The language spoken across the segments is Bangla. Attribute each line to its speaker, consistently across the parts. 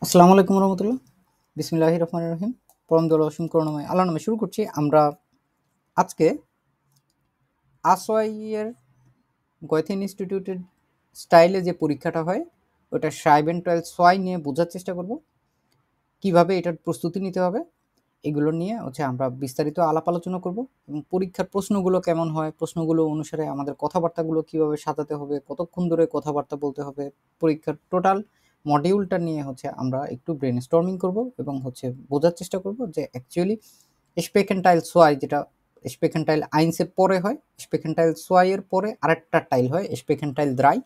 Speaker 1: আসসালামু আলাইকুম রহমতুল্লাহ। বিসমিল্লাহির রহমানির রহিম। পরম দয়ালু অসীম করুণাময় আল্লাহর নামে শুরু করছি। আমরা আজকে আসওয়াইয়ের গয়থেন ইনস্টিটিউটের স্টাইলে যে পরীক্ষাটা হয় ওটা সাইবেন 12 সোয়াই নিয়ে বোঝার চেষ্টা করব, কিভাবে এটার প্রস্তুতি নিতে হবে এগুলো নিয়ে আমরা বিস্তারিত আলাপ আলোচনা করব এবং পরীক্ষার প্রশ্নগুলো কেমন হয়, প্রশ্নগুলো অনুসারে আমাদের কথাবার্তাগুলো কিভাবে সাজাতে হবে, কতক্ষণ ধরে কথাবার্তা বলতে হবে, পরীক্ষার টোটাল মডিউলটা নিয়ে আমরা একটু ব্রেন স্টর্মিং করবো এবং বোঝার চেষ্টা করব যে অ্যাকচুয়ালি স্পেকেন্টাইল সোয়াই, যেটা স্পেকেন্টাইল আইন্সের পরে হয়, স্পেকেন্টাইল সোয়াইয়ের পরে আরেকটা টাইল হয় স্পেকেন্টাইল দ্রাই।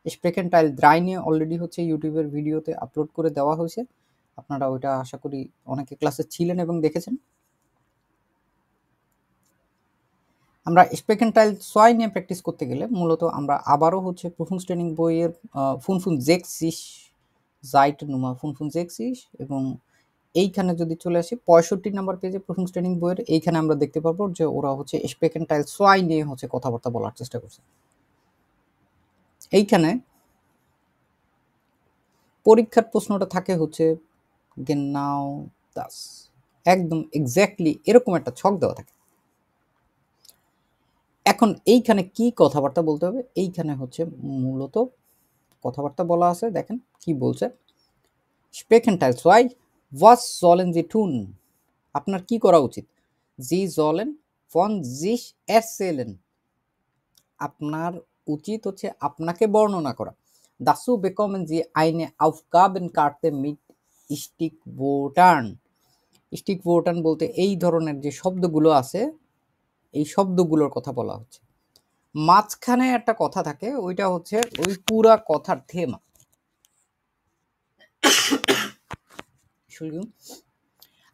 Speaker 1: স্পেকেন্টাইল দ্রাই নিয়ে অলরেডি ইউটিউবের ভিডিওতে আপলোড করে দেওয়া হয়েছে, আপনারা ওইটা আশা করি অনেকে ক্লাসে ছিলেন এবং দেখেছেন। আমরা স্পেকেন্টাইল সোয়াই নিয়ে প্র্যাকটিস করতে গেলে মূলত আমরা আবারও প্রুফুংস্টেনিং বইয়ের ফুনফুন জেক্সিস জাইট নুমা ফুনফুন জেক্সিস এবং এইখানে যদি চলে আসি 65 নাম্বার পেজে প্রুফুংস্টেনিং বইয়ের, এইখানে আমরা দেখতে পারবো যে ওরা স্পেকেন্টাইল সোয়াই নিয়ে কথাবার্তা বলার চেষ্টা করছে। এইখানে পরীক্ষার প্রশ্নটা থাকে গেনাও দাস, একদম এক্স্যাক্টলি এরকম একটা ছক দেওয়া থাকে। এখন এইখানে কি কথাবার্তা বলতে হবে, এইখানে মূলত কথাবার্তা বলা আছে, দেখেন কি বলছে। স্পেকেন্টাইল সোয়াই ওয়াস জলেন জি টুন, আপনার কি করা উচিত। জি জলেন ফন জিস এরসেলেন, আপনার উচিত আপনাকে বর্ণনা করা। দাসু বেকমেন জি আইনে আউফগাবেন কাটতে মিট স্টিক বোটার্ন। স্টিক বোটার্ন বলতে এই ধরনের যে শব্দগুলো আছে এই শব্দগুলোর কথা বলা হচ্ছে। মাঝখানে একটা কথা থাকে, ওইটা ওই পুরা কথার থেমা।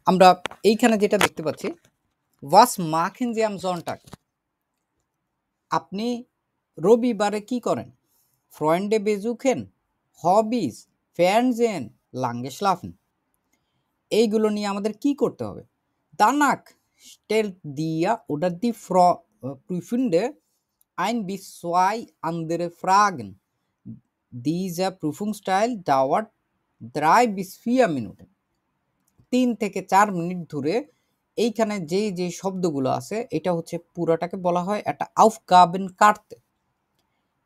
Speaker 1: আমরা এইখানে যেটা দেখতে পাচ্ছি, ওয়াস মাখেন যে আম জনটাক, আপনি রবিবারে কি করেন। ফ্রয়েন্ডে বেজুখেন, হবিস, ফ্যানজেন, লাঙ্গে স্লাফেন, এইগুলো নিয়ে আমাদের কি করতে হবে। দানাক স্টেল দিয়া ওটা দি প্রুফুন্ডে ein bis zwei andere Fragen. Dieser Prüfungsteil dauert 3 bis 4 Minuten. 3 থেকে 4 মিনিট ধরে এইখানে যে শব্দগুলো আছে এটা পুরাটাকে বলা হয় একটা আউফগাবেন কার্তে।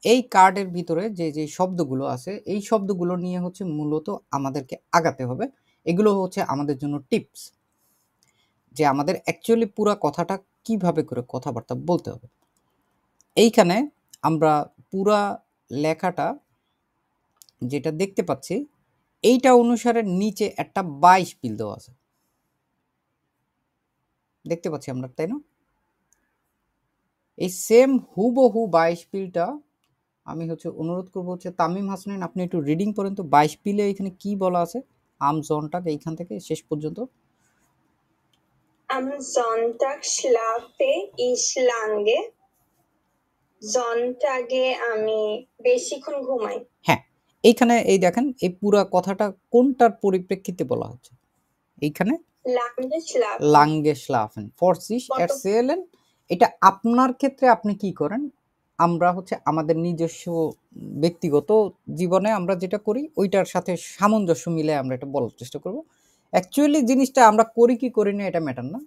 Speaker 1: এই কার্ডের ভিতরে যে শব্দগুলো আছে এই শব্দগুলো নিয়ে মূলত আমাদেরকে আগাতে হবে। এগুলো আমাদের জন্য টিপস, যে আমাদের অ্যাকচুয়ালি পুরা কথাটা কিভাবে করে কথাবার্তা বলতে হবে। এইখানে আমরা পুরা লেখাটা যেটা দেখতে পাচ্ছি এইটা অনুসারে নিচে একটা 22 পিল দেওয়া আছে, দেখতে পাচ্ছি আমরা, তাই না? এই সেম হুবহু 22 পিলটা আমি অনুরোধ করবো তামিম হাসান, আপনি একটু রিডিং করেন তো 22 পিলে এখানে কি বলা আছে আম জনটাক এইখান থেকে শেষ পর্যন্ত।
Speaker 2: Am Sonntag schlafe ich lange. জন্টাগে আমি বেশিক্ষণ ঘুমাই।
Speaker 1: হ্যাঁ, এইখানে এই দেখেন এই পুরা কথাটা কোনটার পরিপ্রেক্ষিতে বলা হচ্ছে। এইখানে লাঙ্গে স্লাফেন ফরসিস এরসেলেন, এটা আপনার ক্ষেত্রে আপনি কি করেন। আমরা আমাদের নিজস্ব ব্যক্তিগত জীবনে আমরা যেটা করি ওইটার সাথে সামঞ্জস্য মিলে আমরা এটা বলার চেষ্টা করব। অ্যাকচুয়ালি জিনিসটা আমরা করি কি করি না এটা ম্যাটার না,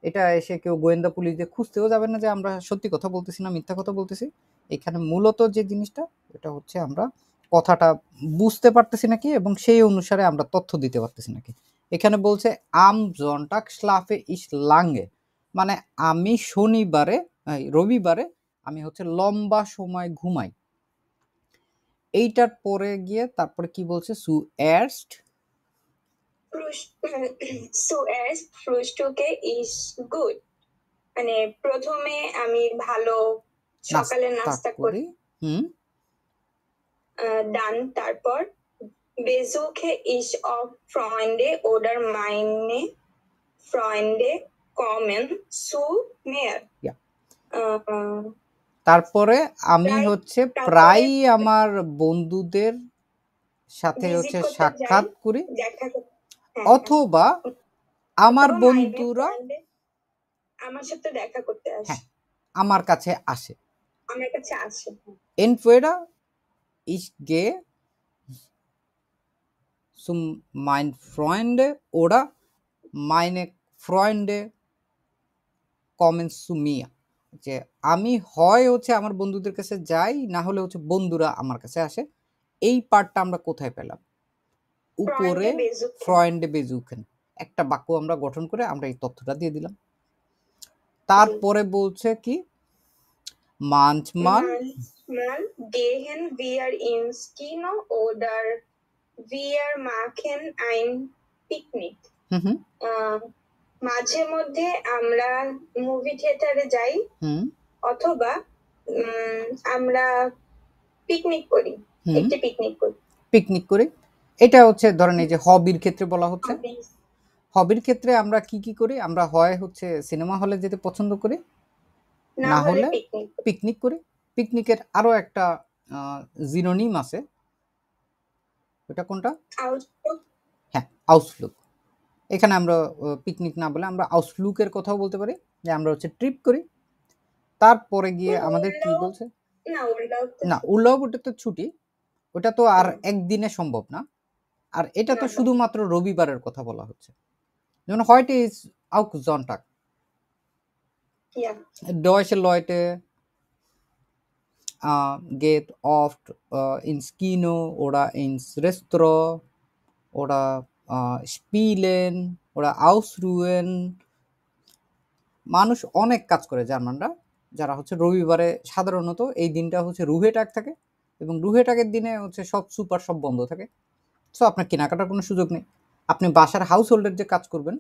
Speaker 1: এটা এসে কেউ গোয়েন্দা পুলিশ দিয়ে খুঁজতেও যাবে না যে আমরা সত্যি কথা বলতেছি না মিথ্যা কথা বলতেছি। এখানে মূলত যে জিনিসটা এটা আমরা কথাটা বুঝতে পারতেছি নাকি এবং সেই অনুসারে আমরা তথ্য দিতে পারতেছি নাকি। এখানে বলছে আম জন্টাক স্লাফে ইস লাঙ্গে, মানে আমি রবিবারে আমি লম্বা সময় ঘুমাই। এইটার পরে গিয়ে তারপরে কি বলছে,
Speaker 2: zuerst frühstücke ich gut, মানে প্রথমে আমি ভালো সকালে নাস্তা করি। dann তারপর besuche ich oft Freunde oder meine Freunde kommen zu mir.
Speaker 1: তারপরে আমি প্রায় আমার বন্ধুদের সাথে সাক্ষাৎ করি, অথবা আমার বন্ধুরা
Speaker 2: আমার সাথে দেখা করতে আসে,
Speaker 1: আমার কাছে আসে। entweder ich gehe zu mein Freunde oder meine Freunde kommen zu mir, যে আমি হয় হচ্ছে আমার বন্ধুদের কাছে যাই, না হলে হচ্ছে বন্ধুরা আমার কাছে আসে। এই পার্টটা আমরা কোথায় পেলাম? উপরে
Speaker 2: Freunde besuchen.
Speaker 1: Freunde besuchen একটা বাক্য আমরা গঠন করে আমরা এই তথ্যটা দিয়ে দিলাম। তারপরে বলছে কি manchmal
Speaker 2: Manchmal gehen wir ins Kino oder wir machen ein Picknick.
Speaker 1: হুম হুম
Speaker 2: মাঝে মধ্যে আমরা মুভি থিয়েটারে যাই
Speaker 1: হুম
Speaker 2: অথবা আমরা পিকনিক করি,
Speaker 1: হুম
Speaker 2: একটি পিকনিক করি।
Speaker 1: পিকনিক করি। এটা হচ্ছে ধরেন এই যে হবির ক্ষেত্রে বলা হচ্ছে। হবির ক্ষেত্রে আমরা কি কি করি? আমরা হয় হচ্ছে সিনেমা হলে যেতে পছন্দ করি, না হলে পিকনিক করি। পিকনিকের আরো একটা জিনোনিম আছে, ওটা কোনটা? হ্যাঁ, আউসফ্লুগ। এখানে আমরা পিকনিক না বলে আমরা আউসফ্লুগের কথাও বলতে পারি, যে আমরা হচ্ছে ট্রিপ করি। তারপরে গিয়ে আমাদের কি বলছে? না, উল্লাহ ওটা তো ছুটি, ওটা তো আর একদিনে সম্ভব না। আর এটা তো শুধুমাত্র রবিবারের কথা বলা হচ্ছে। যেমন heute ist auch Sonntag, Deutsche Leute geht oft ins Kino oder ins Restaurant oder spielen oder ausruhen. মানুষ অনেক কাজ করে জার্মানরা, যারা হচ্ছে রবিবারে সাধারণত এই দিনটা হচ্ছে রুহেটাগ থাকে, এবং রুহেটাগের দিনে হচ্ছে সব সুপার সব বন্ধ থাকে। সো আপনার কেনাকাটার কোনো সুযোগ নেই। আপনি বাসার হাউস হোল্ডের যে কাজ করবেন,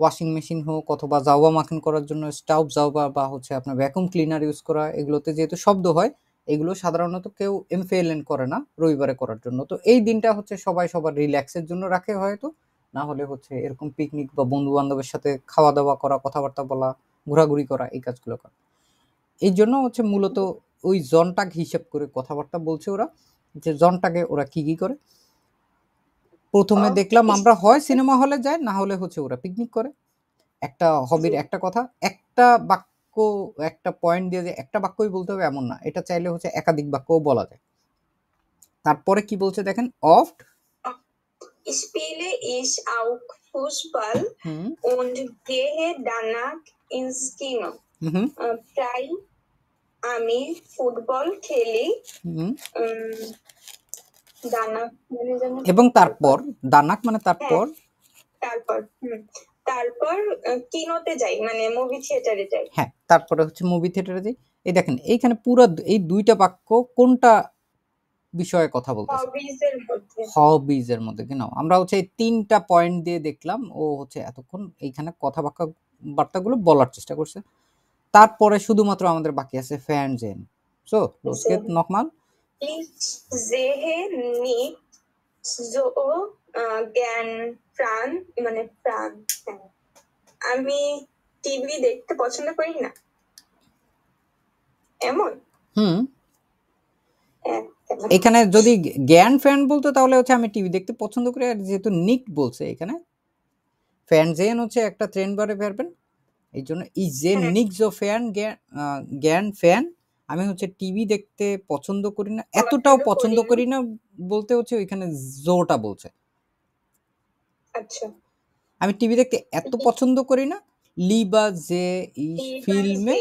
Speaker 1: ওয়াশিং মেশিন হোক অথবা জাউবা মাখন করার জন্য স্টাউভ জাউবা বা হচ্ছে আপনার ভ্যাকুম ক্লিনার ইউজ করা, এগুলোতে যেহেতু শব্দ হয়, এগুলো সাধারণত কেউ এমফেএলএন করে না রবিবারে করার জন্য। তো এই দিনটা হচ্ছে সবাই সবার রিল্যাক্সের জন্য রাখে হয়তো, না হলে হচ্ছে এরকম পিকনিক বা বন্ধু বান্ধবের সাথে খাওয়া দাওয়া করা, কথাবার্তা বলা, ঘোরাঘুরি করা, এই কাজগুলো করা। এই জন্য হচ্ছে মূলত ওই জনটাগ হিসেব করে কথাবার্তা বলছে ওরা, যে জনটাকে ওরা কি কি করে। প্রথমে দেখলাম আমরা হয় সিনেমা হলে যায়, না হলে হচ্ছে ওরা পিকনিক করে। একটা হবির একটা কথা, একটা বাক্য, একটা পয়েন্ট দিয়ে যে একটা বাক্যই বলতে হবে এমন না, এটা চাইলে হচ্ছে একাধিক বাক্যও বলা যায়। তারপরে কি বলছে দেখেন, oft
Speaker 2: spiele ich auch Fußball und gehe danach ins Kino. প্রায় আমি ফুটবল খেলি। দানাক মানে জানো,
Speaker 1: এবং তারপর দানাক মানে তারপর,
Speaker 2: তারপর কিনোতে যাই মানে মুভি থিয়েটারে যাই।
Speaker 1: হ্যাঁ, তারপরে হচ্ছে মুভি থিয়েটারে যাই। এই দেখেন এইখানে পুরো এই দুইটা বাক্য কোনটা বিষয়ে কথা বলতেছে? হবিজের মধ্যে কেন আমরা হচ্ছে এই তিনটা পয়েন্ট দিয়ে দেখলাম ও হচ্ছে এতক্ষণ এইখানে বার্তাগুলো বলার চেষ্টা করছে। তারপরে শুধুমাত্র আমাদের বাকি আছে Fernsehen. So, los geht's nochmal.
Speaker 2: Ich sehe nicht so gern মানে প্রাণ, আমি টিভি দেখতে পছন্দ করি না, এমন। এখানে
Speaker 1: যদি জ্ঞান ফ্যান বলতো তাহলে হচ্ছে আমি টিভি দেখতে পছন্দ করি, আর যেহেতু নিক বলছে এখানে Fernsehen হচ্ছে একটা ট্রেন্ড বারে ফেরবেন, এই জন্য ই যে নিক জো ফ্যান জ্ঞান ফ্যান, আমি হচ্ছে টিভি দেখতে পছন্দ করি না, এতটাও পছন্দ করি না বলতে হচ্ছে ওইখানে জোটা বলছে। আচ্ছা, আমি টিভি দেখতে এত পছন্দ করি না, লিবা যে ফিল্মে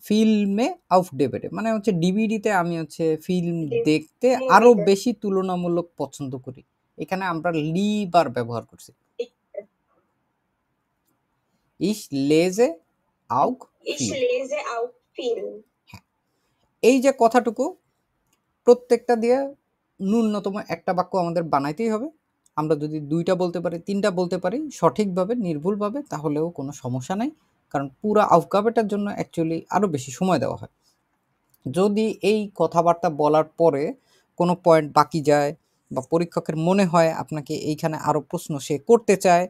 Speaker 1: ফিল্মে আউফ ডেভিডে মানে হচ্ছে ডিভিডিতে আমি হচ্ছে ফিল্ম দেখতে আরো বেশি তুলনামূলক পছন্দ করি। এখানে আমরা লিবার ব্যবহার করছি। Ich lese auch Film. এই যে কথাটুকু প্রত্যেকটা দিয়ে ন্যূনতম একটা বাক্য আমাদের বানাইতেই হবে। আমরা যদি দুইটা বলতে পারি, তিনটা বলতে পারি সঠিকভাবে, নির্ভুলভাবে, তাহলেও কোনো সমস্যা নাই, কারণ পুরো আউফগাবেটার জন্য অ্যাকচুয়ালি আরো বেশি সময় দেওয়া হয়। যদি এই কথাবার্তা বলার পরে কোনো পয়েন্ট বাকি যায় বা পরীক্ষকের মনে হয় আপনাকে এইখানে আরো প্রশ্ন সে করতে চায়,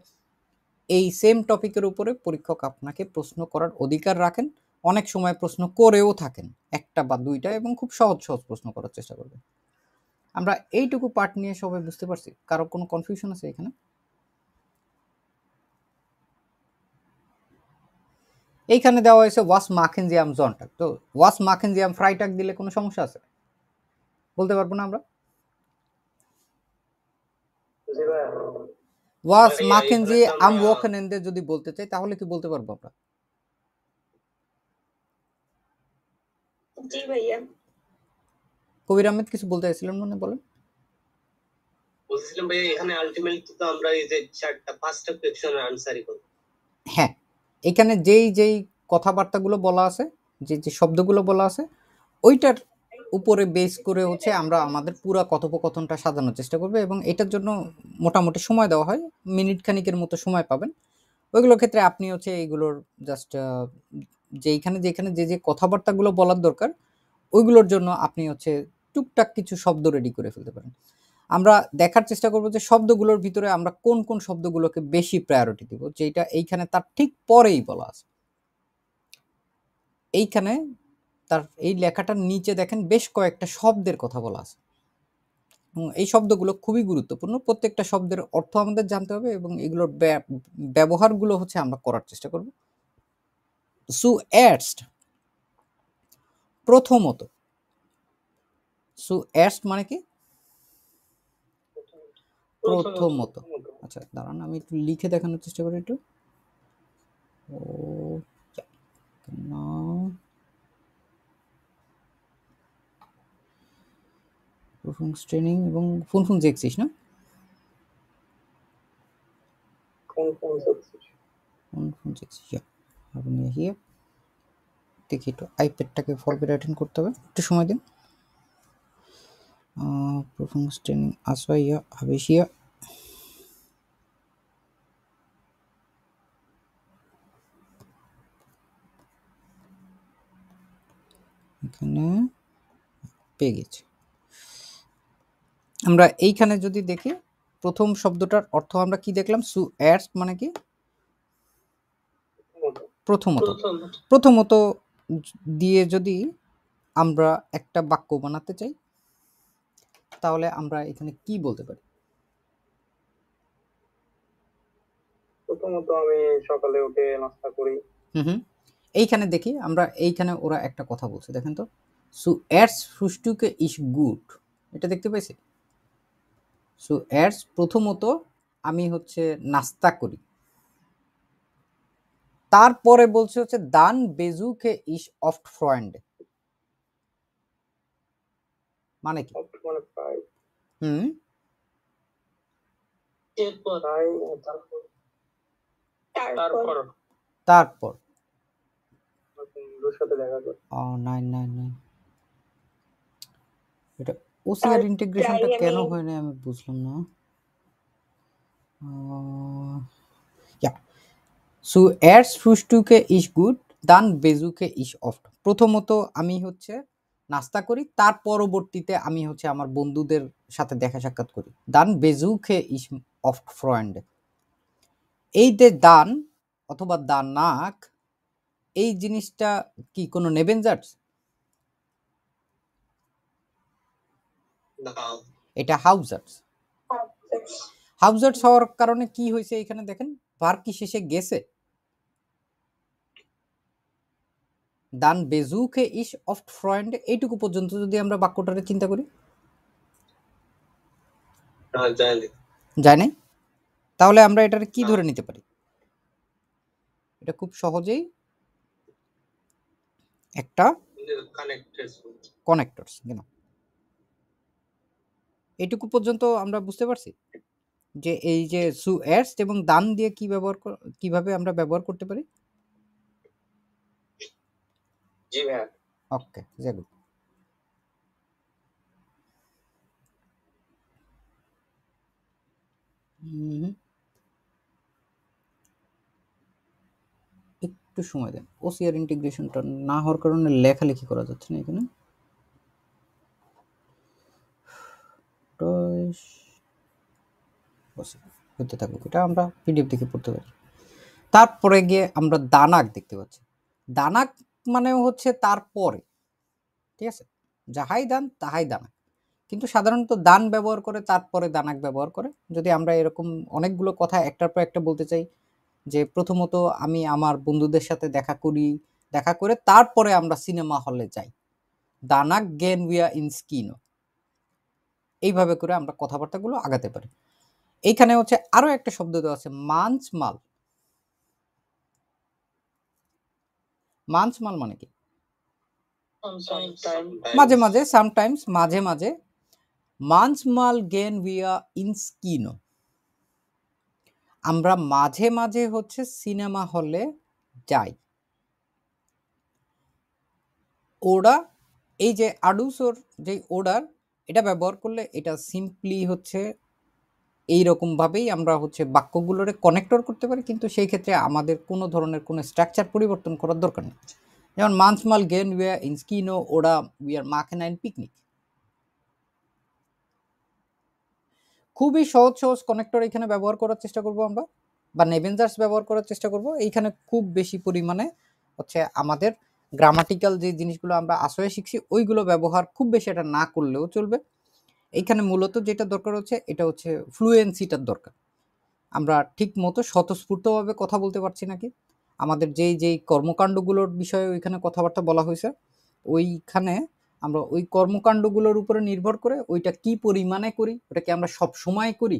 Speaker 1: এই সেম টপিকের উপরে পরীক্ষক আপনাকে প্রশ্ন করার অধিকার রাখেন। অনেক সময় প্রশ্ন করেও থাকেন, একটা বা দুইটা, এবং খুব সহজ সহজ প্রশ্ন করার চেষ্টা করবেন। আমরা এইটুকু পার্ট নিয়ে সবাই বুঝতে পারছি? কারো কোনো কনফিউশন আছে এখানে? এইখানে দেওয়া হয়েছে ওয়াস মাখেন জি আম জনটাক, তো ওয়াস মাখেন জি আম ফ্রাইটাক দিলে কোনো সমস্যা আছে? বলতে পারবো না আমরা? ওয়াস মাখেন জি আম ওয়াকেনেন্দে যদি বলতে চাই তাহলে কি বলতে পারবো আমরা?
Speaker 2: জি ভাইয়া।
Speaker 1: কবির আহমেদ কিছু বলতে চাইছিলেন মানে বলেন।
Speaker 3: বলছিলাম ভাই এখানে আলটিমেটলি তো আমরা এই যে চারটা পাঁচটা কোয়েশ্চেনের আনসারই করব।
Speaker 1: হ্যাঁ, এখানে যেই কথাবার্তাগুলো বলা আছে, যে শব্দগুলো বলা আছে, ওইটার উপরে বেস করে হচ্ছে আমরা আমাদের পুরো কথোপকথনটা সাজানোর চেষ্টা করব, এবং এটার জন্য মোটামুটি সময় দেওয়া হয়, মিনিট খানিকের মতো সময় পাবেন। ওইগুলোর ক্ষেত্রে আপনি হচ্ছে এইগুলোর জাস্ট যেখানে যে কথাবার্তাগুলো বলার দরকার ওইগুলোর জন্য আপনি হচ্ছে টুকটাক কিছু শব্দ রেডি করে ফেলতে পারেন। আমরা দেখার চেষ্টা করব যে শব্দগুলোর ভিতরে আমরা কোন কোন শব্দগুলোকে বেশি প্রায়োরিটি দিব, যেটা এইখানে তার ঠিক পরেই বলা আছে। এইখানে তার এই লেখাটার নিচে দেখেন বেশ কয়েকটা শব্দের কথা বলা আছে, এই শব্দগুলো খুবই গুরুত্বপূর্ণ। প্রত্যেকটা শব্দের অর্থ আমাদের জানতে হবে এবং এগুলোর ব্যবহারগুলো হচ্ছে আমরা করার চেষ্টা করব। সুএর্স্ট, প্রথমত। সুএর্স্ট মানে কি? প্রথমত। আচ্ছা দাঁড়ান, আমি একটু লিখে দেখানোর চেষ্টা করি একটু। ও ট্রেনিং এবং ফোন দেখছিস না? ফোন দেখছিস, আপনি হিয়ার দেখি একটু আইপ্যাডটাকে ফরম্যাট অ্যাটেন্ড করতে হবে, একটু সময় দিন। পারফরমেন্স ট্রেনিং আসবাইয়া হাবেশিয়া, এখানে পেয়ে গেছি। আমরা এইখানে যদি দেখি প্রথম শব্দটার অর্থ আমরা কি দেখলাম? সুএর্স্ট মানে কি? প্রথমত। প্রথমত দিয়ে যদি আমরা একটা বাক্য বানাতে চাই তাহলে আমরা এখানে কি বলতে পারি?
Speaker 3: প্রথমত আমি সকালে উঠে নাস্তা করি।
Speaker 1: এইখানে দেখি আমরা, এইখানে ওরা একটা কথা বলছে, দেখেন তো, সুএর্স্ট ফ্রুস্টুকে ইস গুড, এটা দেখতে পাইছি। সুএর্স্ট প্রথমত আমি হচ্ছে নাস্তা করি, তারপরে বলছে হচ্ছে দান বেজুকে ইস অফট ফ্রয়েন্ডে, মানে কি? তারপর এটা ওসিআর ইন্টিগ্রেশনটা কেন হয় না আমি বুঝলাম না। সুএর্স্ট ফ্রুস্টুকে ইস গুড দান বেজুকে ইস অফট, প্রথমত আমি হচ্ছে নাস্তা করি, তার পরবর্তীতে আমি হচ্ছে আমার বন্ধুদের সাথে দেখা সাক্ষাৎ করি। দান বেজুকে ইস অফট ফ্রয়েন্ডে, এই যে দান অথবা দানাক, এই জিনিসটা কি কোনো নেবেনজার্স? এটা হাউজার্স। হাউজার্স হওয়ার কারণে কি হয়েছে এখানে দেখেন, ভার্ব কি শেষে গেছে? দান বেজুকে ইস অফট ফ্রয়েন্ড, এইটুকু পর্যন্ত যদি আমরা বাক্যটারে চিন্তা করি, যায় নাই? তাহলে আমরা এটার কি ধরে নিতে পারি? এটা খুব সহজেই একটা কানেক্টরস, কেন এইটুকু পর্যন্ত আমরা বুঝতে পারছি যে এই যে সুএর্স্ট এবং দান দিয়ে কি কিভাবে আমরা ব্যবহার করতে পারি।
Speaker 3: জি ভাই।
Speaker 1: ওকে, যাক। একটু সময় দেন, ওসিআর ইন্টিগ্রেশনটা না হওয়ার কারণে লেখালেখি করা যাচ্ছে না এখানে। হতে থাকুক, এটা আমরা পিডিএফ দেখে পড়তে পারি। তারপরে গিয়ে আমরা দানাক দেখতে পাচ্ছি। দানাক মানে হচ্ছে তারপরে, ঠিক আছে, যাহাই দান তাহাই দানাক, কিন্তু সাধারণত দান ব্যবহার করে তারপরে দানাক ব্যবহার করে। যদি আমরা এরকম অনেকগুলো কথা একটার পর একটা বলতে চাই যে প্রথমত আমি আমার বন্ধুদের সাথে দেখা করি, দেখা করে তারপরে আমরা সিনেমা হলে যাই। দানাক গেন উইয়া ইন স্কিনো, এইভাবে করে আমরা কথাবার্তাগুলো আগাতে পারি। এইখানে হচ্ছে আরো একটা শব্দ দেওয়া আছে মানচমাল। মানচমাল মানে কি? মাঝে মাঝে, সামটাইমস, মাঝে মাঝে। মানচমাল গেন উইয়া ইন স্কিনো, আমরা মাঝে মাঝে হচ্ছে সিনেমা হলে যাই। ওরা, এই যে আডুসোর যে ওডার, এটা ব্যবহার করলে এটা সিম্পলি হচ্ছে এইরকম ভাবেই আমরা হচ্ছে বাক্যগুলোরে কানেক্টর করতে পারি, কিন্তু সেই ক্ষেত্রে আমাদের কোনো ধরনের কোনো স্ট্রাকচার পরিবর্তন করার দরকার নেই। যেমন মানসমাল গেন উইয়া ইনস্কিনো ওরা উইয়ার মাখেন আইন পিকনিক। খুবই সহজ সহজ কানেক্টর এখানে ব্যবহার করার চেষ্টা করব আমরা, বা নেভেনজার্স ব্যবহার করার চেষ্টা করব। এইখানে খুব বেশি পরিমাণে হচ্ছে আমাদের গ্রামাটিক্যাল যে জিনিসগুলো আমরা আসলে শিখছি ওইগুলো ব্যবহার খুব বেশি এটা না করলেও চলবে। এইখানে মূলত যেটা দরকার হচ্ছে এটা হচ্ছে ফ্লুয়েন্সিটার দরকার। আমরা ঠিক মতো স্বতঃস্ফূর্তভাবে কথা বলতে পারছি নাকি, আমাদের যেই কর্মকাণ্ডগুলোর বিষয়ে ওইখানে কথাবার্তা বলা হয়েছে ওইখানে আমরা ওই কর্মকাণ্ডগুলোর উপরে নির্ভর করে ওইটা কি পরিমাণে করি, ওটাকে আমরা সব সময় করি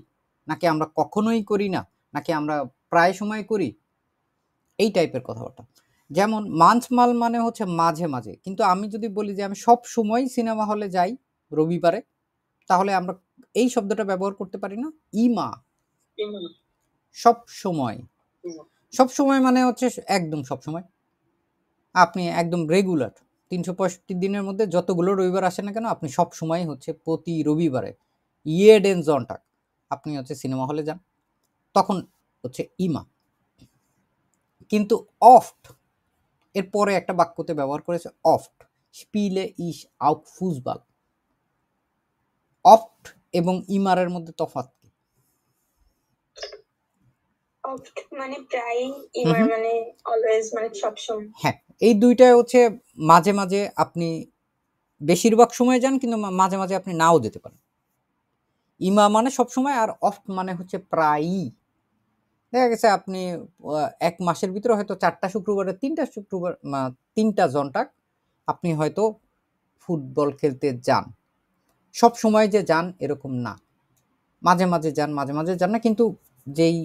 Speaker 1: নাকি আমরা কখনোই করি না, নাকি আমরা প্রায় সময় করি, এই টাইপের কথাবার্তা। যেমন মানচমাল মানে হচ্ছে মাঝে মাঝে, কিন্তু আমি যদি বলি যে আমি সব সময় সিনেমা হলে যাই রবিবারে, তাহলে আমরা এই শব্দটা ব্যবহার করতে পারি না, ইমা। সব সময়, সব সময় মানে হচ্ছে একদম সব সময়, আপনি একদম রেগুলার 365 দিনের মধ্যে যতগুলো রবিবার আসে না কেন আপনি সব সময় হচ্ছে প্রতি রবিবারে ইয়েডেন জনটাক আপনি হচ্ছে সিনেমা হলে যান, তখন হচ্ছে ইমা। কিন্তু অফট এর পরে একটা বাক্যতে ব্যবহার করেছে অফট, স্পিলে ইস আউক ফুসবাল। অফট এবং ইমারের মধ্যে তফাৎ কি?
Speaker 2: অফট মানে প্রায়, ইমার মানে অলওয়েজ, মানে সবসময়।
Speaker 1: হ্যাঁ, এই দুইটা হচ্ছে মাঝে মাঝে আপনি বেশিরভাগ সময় যান, কিন্তু মাঝে মাঝে আপনি নাও যেতে পারেন। ইমা মানে সবসময়, আর অফট মানে হচ্ছে প্রায়ই। দেখা গেছে আপনি এক মাসের ভিতরে হয়তো 4টা শুক্রবারে 3টা শুক্রবার 3টা জনটাক আপনি হয়তো ফুটবল খেলতে যান। সব সময় যে যান এরকম না, মাঝে মাঝে যান, মাঝে মাঝে যান না, কিন্তু যেই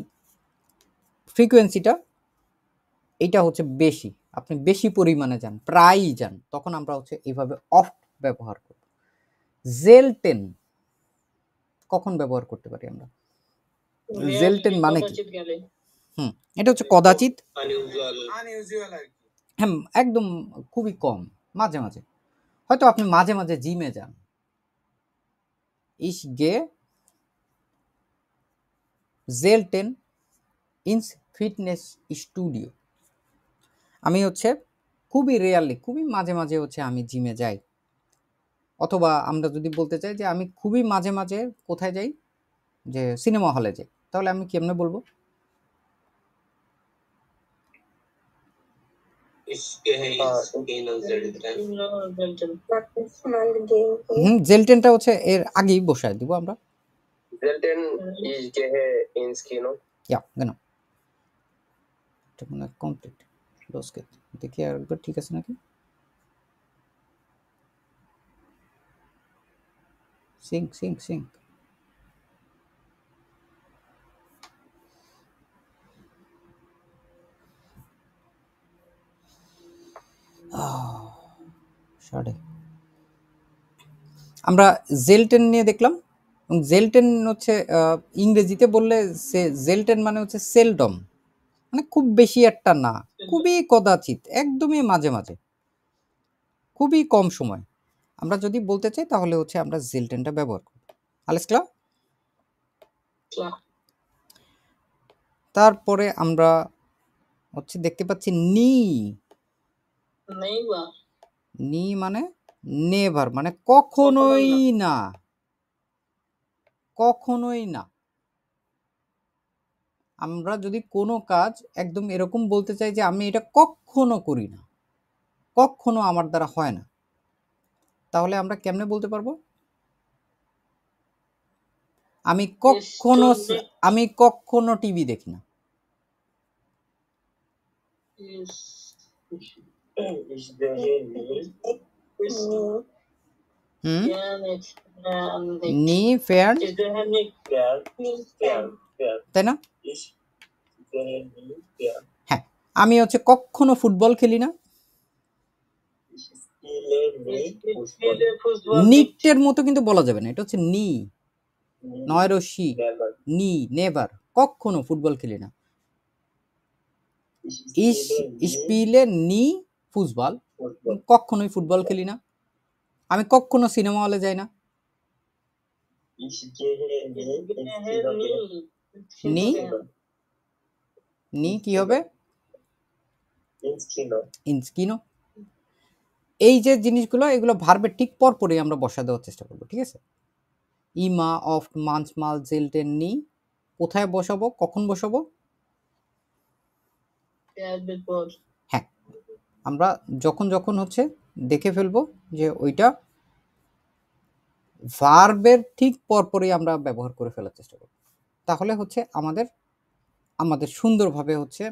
Speaker 1: ফ্রিকোয়েন্সিটা এটা হচ্ছে বেশি, আপনি বেশি পরিমাণে যান, প্রায়ই যান, তখন আমরা হচ্ছে এইভাবে অফট ব্যবহার করব। জেলটেন কখন ব্যবহার করতে পারি আমরা? জেলটেন মানে কি? এটা হচ্ছে কদাচিৎ, হ্যাঁ একদম খুবই কম, মাঝে মাঝে। হয়তো আপনি মাঝে মাঝে জিমে যান, ইস গে জেলটেন ইনস ফিটনেস স্টুডিও। আমি হচ্ছে খুবই রেয়ারলি, খুবই মাঝে মাঝে হচ্ছে আমি জিমে যাই। অথবা আমরা যদি বলতে চাই যে আমি খুবই মাঝে মাঝে কোথায় যাই, যে সিনেমা হলে যাই, তাহলে আমি কেমনে বলবো? জেলটেনটা হচ্ছে এর আগেই বসায় দিব আমরা।
Speaker 4: Selten ich gehe ins Kino.
Speaker 1: Ja, genau. এটা মনে হয় কমপ্লিট। লস গেট দেখি আরেকবার ঠিক আছে নাকি। সিঙ্ক সাড়ে। আমরা জেলটেন নিয়ে দেখলাম, এবং জেলটেন হচ্ছে ইংরেজিতে বললে জেলটেন মানে হচ্ছে সেলডম, মানে খুব বেশি একটা না, খুবই কদাচিৎ, একদমই মাঝে মাঝে, খুবই কম সময়। আমরা যদি বলতে চাই তাহলে হচ্ছে আমরা জেলটেনটা ব্যবহার করব। আলেস ক্লা। তারপরে আমরা হচ্ছে দেখতে পাচ্ছি নি মানে নেভার, মানে কখনোই না, কখনোই না। আমরা যদি কোনো কাজ একদম এরকম বলতে চাই যে আমি এটা কখনো করি না, কখনো আমার দ্বারা হয় না, তাহলে আমরা কেমনে বলতে পারবো? আমি কখনো টিভি দেখি না,
Speaker 4: Ich sehe nie.
Speaker 1: হুম
Speaker 2: Nicht
Speaker 1: নি fan
Speaker 4: Ich sehe nicht gern.
Speaker 2: Fan.
Speaker 1: তাই না?
Speaker 4: Ich sehe nie gern.
Speaker 1: হ্যাঁ, আমি হচ্ছে কখনো ফুটবল খেলি না।
Speaker 4: Ich spiele nie Fußball.
Speaker 1: নিটের মতো কিন্তু বলা যাবে না, এটা হচ্ছে নি,
Speaker 4: Nie,
Speaker 1: নয় রশি,
Speaker 4: never.
Speaker 1: নি, নেভার, কখনো ফুটবল খেলি না।
Speaker 4: Ich
Speaker 1: ইস
Speaker 4: spiele nie
Speaker 1: স্পিলে নি ফুটবল,
Speaker 4: Fußball.
Speaker 1: কখনোই ফুটবল খেলি না। আমি কখনো সিনেমা হলে যাই না।
Speaker 4: Ich gehe nie ins Kino.
Speaker 1: নি নি কি হবে?
Speaker 4: Ins Kino.
Speaker 1: ইনস্কিনো। এই যে জিনিসগুলো, এগুলো ভার্বের ঠিক পর পরই আমরা বসা দেওয়ার চেষ্টা করবো, ঠিক আছে? ইমা, অফট, মানসমাল, জেলটেন, নি কোথায় বসাবো, কখন বসাবো? হ্যাঁ, আমরা যখন যখন হচ্ছে দেখে ফেলবো যে ওইটা ভার্বের ঠিক পরপরই আমরা ব্যবহার করে ফেলার চেষ্টা করব, তাহলে হচ্ছে আমাদের সুন্দরভাবে হচ্ছে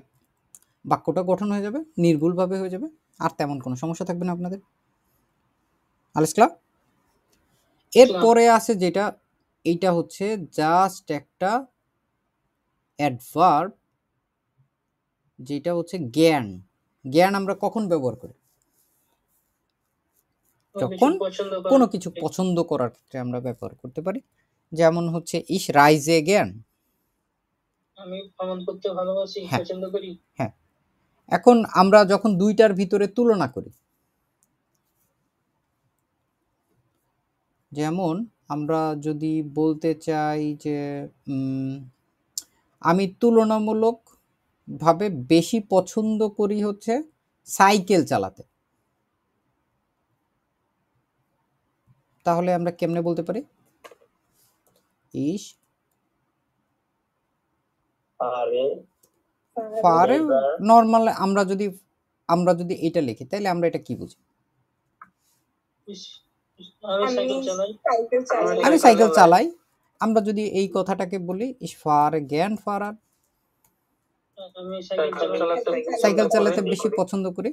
Speaker 1: বাক্যটা গঠন হয়ে যাবে, নির্ভুলভাবে হয়ে যাবে, আর তেমন কোনো সমস্যা থাকবে না আপনাদের। আলিস ক্লাব, এরপরে আছে যেটা, এইটা হচ্ছে জাস্ট একটা অ্যাডভার্ব, যেটা হচ্ছে জ্ঞান। জ্ঞান আমরা কখন ব্যবহার করি? যখন কোনো কিছু পছন্দ করার ক্ষেত্রে আমরা ব্যবহার করতে পারি। যেমন হচ্ছে ইস রাইজে জ্ঞান,
Speaker 5: আমি ভ্রমণ করতে ভালোবাসি,
Speaker 1: হ্যাঁ।
Speaker 5: পছন্দ করি।
Speaker 1: হ্যাঁ, এখন আমরা যখন দুইটার ভিতরে তুলনা করি, যেমন আমরা যদি বলতে চাই যে আমি তুলনামূলক ভাবে বেশি পছন্দ করি হচ্ছে সাইকেল চালাতে, তাহলে আমরা কেমনে বলতে পারি? ইস ফারে নরমাল, আমরা যদি এটা লিখি তাহলে আমরা এটা কি বুঝি? আমি সাইকেল চালাই। আমরা যদি এই কথাটাকে বলি ইস ফার জ্ঞান ফারার,
Speaker 5: আমি
Speaker 1: সাইকেল চালাতে বেশি পছন্দ করি।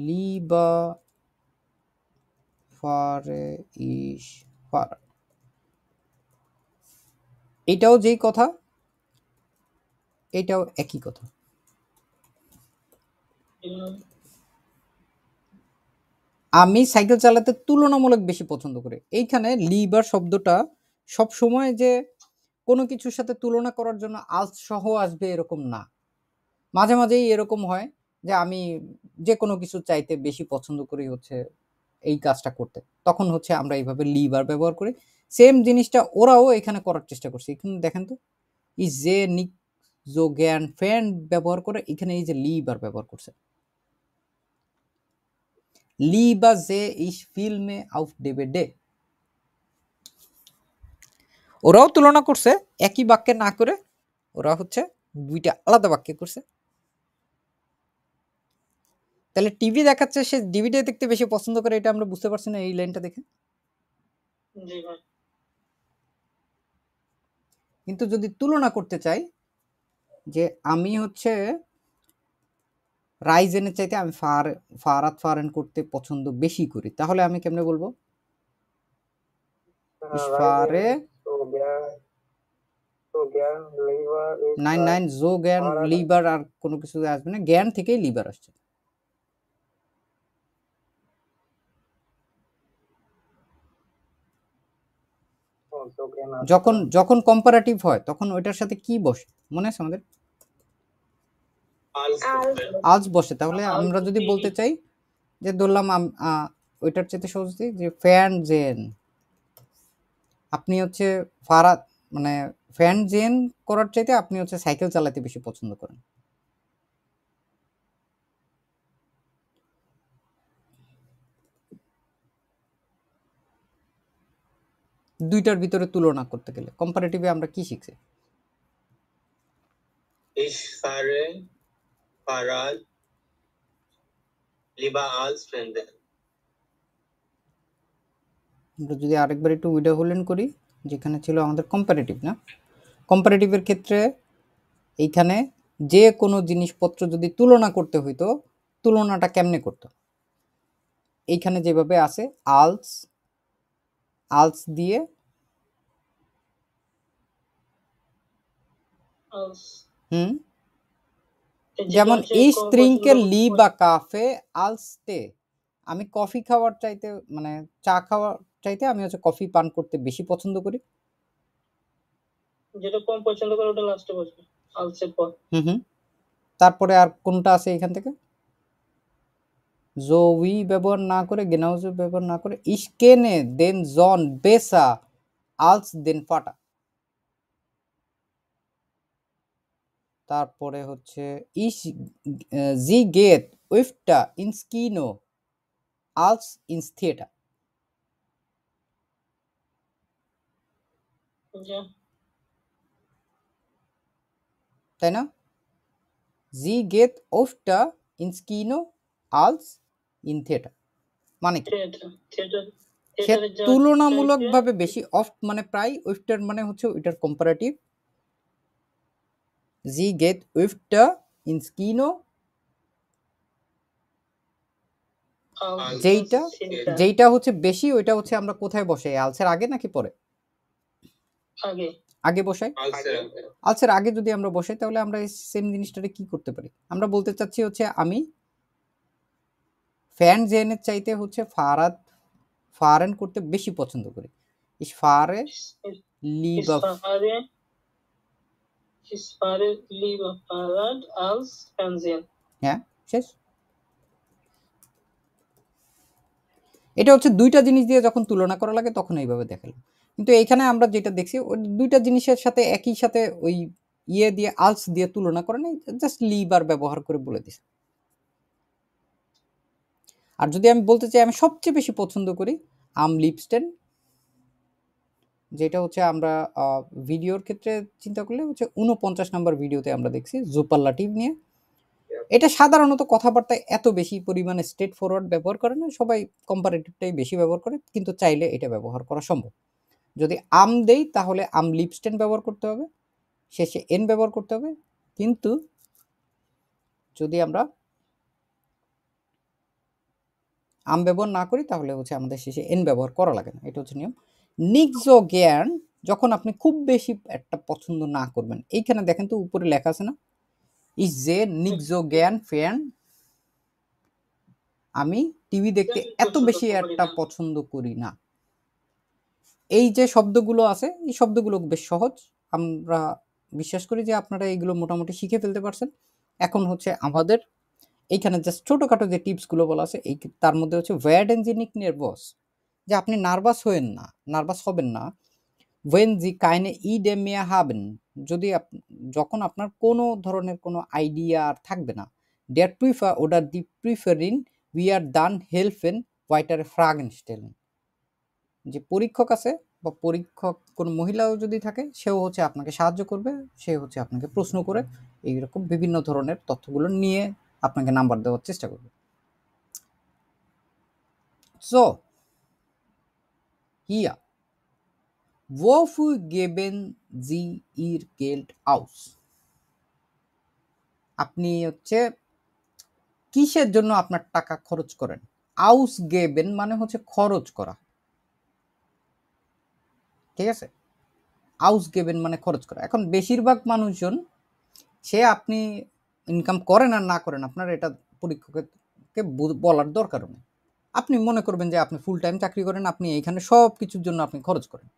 Speaker 1: লিবা ফারে ইস ফারার, এটাও যেই কথা, এটাও একই কথা। আমি সাইকেল চালাতে তুলনামূলক বেশি পছন্দ করি। এইখানে লিবার শব্দটা সব সময় যে কোনো কিছুর সাথে তুলনা করার জন্য আলস সহ আসবে এরকম না, মাঝে মাঝেই এরকম হয় যে আমি যে কোনো কিছু চাইতে বেশি পছন্দ করি হচ্ছে এই কাজটা করতে, তখন হচ্ছে আমরা এইভাবে লিবার ব্যবহার করি। সেম জিনিসটা ওরাও এখানে করার চেষ্টা করছে। এখানে দেখেন তো, এই যে নিক জো জ্ঞান ফ্যান ব্যবহার করে, এখানে এই যে লিবার ব্যবহার করছে। লিবা যে ইস ফিল্মে আউফ ডেভিডে, ওরাও তুলনা করছে, একই বাক্যে না করে ওরা হচ্ছে দুইটা আলাদা বাক্যে করছে। তাহলে টিভি দেখাচ্ছে, সে ডিভিডি দেখতে বেশি পছন্দ করে, এটা আমরা বুঝতে পারছি না এই লাইনটা দেখে। কিন্তু যদি তুলনা করতে চাই যে আমি হচ্ছে রাইজেনের চাইতে আমি ফারাত ফারেন করতে পছন্দ বেশি করি, তাহলে আমি কেমনে বলবো? ফারে 99 জো জ্ঞান লিবার, আর কোনো কিছু আসবে না, জ্ঞান থেকেই লিবার আসছে। যখন কম্পারেটিভ হয় তখন ওইটার সাথে কি বসে মনে আছে আমাদের? আলস বসে। তাহলে আমরা যদি বলতে চাই যে ধরলাম ওইটার চাইতে সহজ দিই যে ফ্যান জেন, আপনি হচ্ছে ফারাত মানে ফ্যান জেন করার চাইতে আপনি হচ্ছে সাইকেল চালাতে বেশি পছন্দ করেন। দুইটার ভিতরে তুলনা করতে গেলে কম্পারেটিভে আমরা কি শিখছি?
Speaker 3: Ich fahre Fahrrad lieber als Fremde.
Speaker 1: আমরা যদি আরেকবার একটু উইডাহোলেন করি, যেখানে ছিল আমাদের কম্পারেটিভ, না কম্পারেটিভের ক্ষেত্রে এইখানে যে কোনো জিনিসপত্র যদি তুলনা করতে হইতো, তুলনাটা কেমনে করতো? এইখানে যেভাবে আছে আলস দিয়ে
Speaker 5: als
Speaker 1: যেমন
Speaker 5: হচ্ছে
Speaker 1: ich trinke
Speaker 5: পছন্দ
Speaker 1: lieber Kaffee als Tee। আমি কফি খাওয়ার চাইতে মানে চা খাওয়ার চাইতে আমি হচ্ছে কফি পান করতে বেশি পছন্দ করি।
Speaker 5: যেটা কম পছন্দ করে ওটা লাস্টে বসবে als এর পর।
Speaker 1: তারপরে আর কোনটা আছে এখান থেকে? so we ব্যবহার না করে genauso ব্যবহার না করে ich kenne den John besser als den Vater। তারপরে হচ্ছে sie geht öfter ins Kino als ins Theater।
Speaker 5: যা
Speaker 1: তাই না? sie geht öfter ins Kino als in Theater মানে কি? সে তুলনামূলকভাবে বেশি, অফট মানে প্রায়, ওয়েফটার মানে হচ্ছে ওইটার comparative. sie geht öfter ins Kino যেইটা হচ্ছে বেশি, ওইটা হচ্ছে আমরা কোথায় বসাই? আলসের আগে নাকি পরে? আগে বসাই। আলসের আগে যদি আমরা বসাই তাহলে আমরা সেম জিনিসটাকে কি করতে পারি? আমরা বলতে চাচ্ছি হচ্ছে আমি ফ্যান জেনের চাইতে হচ্ছে ফারেন করতে বেশি পছন্দ করি। ich fahre lieber
Speaker 5: Fahrrad als Fernsehen।
Speaker 1: হ্যাঁ, শেষ। এটা হচ্ছে দুইটা জিনিস দিয়ে যখন তুলনা করা লাগে তখন এইভাবে দেখালাম। কিন্তু এইখানে আমরা যেটা দেখছি ওই দুইটা জিনিসের সাথে একই সাথে ওই ইয়ে দিয়ে আলস দিয়ে তুলনা করে নাই, জাস্ট লিবার ব্যবহার করে বলে দিছে। আর যদি আমি বলতে চাই আমি সবচেয়ে বেশি পছন্দ করি আম লিপস্টেন, যেটা হচ্ছে আমরা ভিডিওর ক্ষেত্রে চিন্তা করলে হচ্ছে 49 নম্বর ভিডিওতে আমরা দেখছি জুপারলাটিভ নিয়ে। এটা সাধারণত কথাবার্তায় এত বেশি পরিমাণে স্ট্রেট ফরওয়ার্ড ব্যবহার করে না, সবাই কম্পারেটিভটাই বেশি ব্যবহার করে, কিন্তু চাইলে এটা ব্যবহার করা সম্ভব। যদি আম দেই তাহলে আম লিপস্টেন ব্যবহার করতে হবে, শেষে এন ব্যবহার করতে হবে। কিন্তু যদি আমরা আম ব্যবহার না করি তাহলে হচ্ছে আমাদের শেষে এন ব্যবহার করা লাগে না, এটা হচ্ছে নিয়ম। নিক্সো জ্ঞান যখন আপনি খুব বেশি একটা পছন্দ না করবেন, এইখানে দেখেন তো উপরে লেখা আছে না, ইজ যে নিক্সো জ্ঞান ফ্যান, আমি টিভি দেখতে এত বেশি একটা পছন্দ করি না। এই যে শব্দগুলো আছে এই শব্দগুলো বেশ সহজ, আমরা বিশ্বাস করি যে আপনারা এইগুলো মোটামুটি শিখে ফেলতে পারছেন। এখন হচ্ছে আমাদের এইখানে জাস্ট ছোটোখাটো যে টিপসগুলো বলা আছে এই তার মধ্যে হচ্ছে werden Sie nicht nervös, যে আপনি নার্ভাস হবেন না when Sie keine Idee mehr haben, যদি যখন আপনার কোনো ধরনের কোনো আইডিয়া আর থাকবে না, der Prüfer oder die Prüferin wir dann helfen weitere Fragen stellen, যে পরীক্ষক আছে বা পরীক্ষক কোনো মহিলাও যদি থাকে সেও হচ্ছে আপনাকে সাহায্য করবে, সে হচ্ছে আপনাকে প্রশ্ন করে এইরকম বিভিন্ন ধরনের তথ্যগুলো নিয়ে আপনাকে নাম্বার দেওয়ার চেষ্টা করবে। So, hier, wofür geben Sie Ihr Geld aus? আপনি হচ্ছে কিসের জন্য আপনার টাকা খরচ করেন? ausgeben মানে হচ্ছে খরচ করা, ঠিক আছে? ausgeben মানে খরচ করা। এখন বেশিরভাগ মানুষজন সে আপনি ইনকাম করেন আর না করেন আপনার এটা পরীক্ষককে বলার দরকার নেই। আপনি মনে করবেন যে আপনি ফুল টাইম চাকরি করেন, আপনি এইখানে সব কিছুর জন্য আপনি খরচ করেন।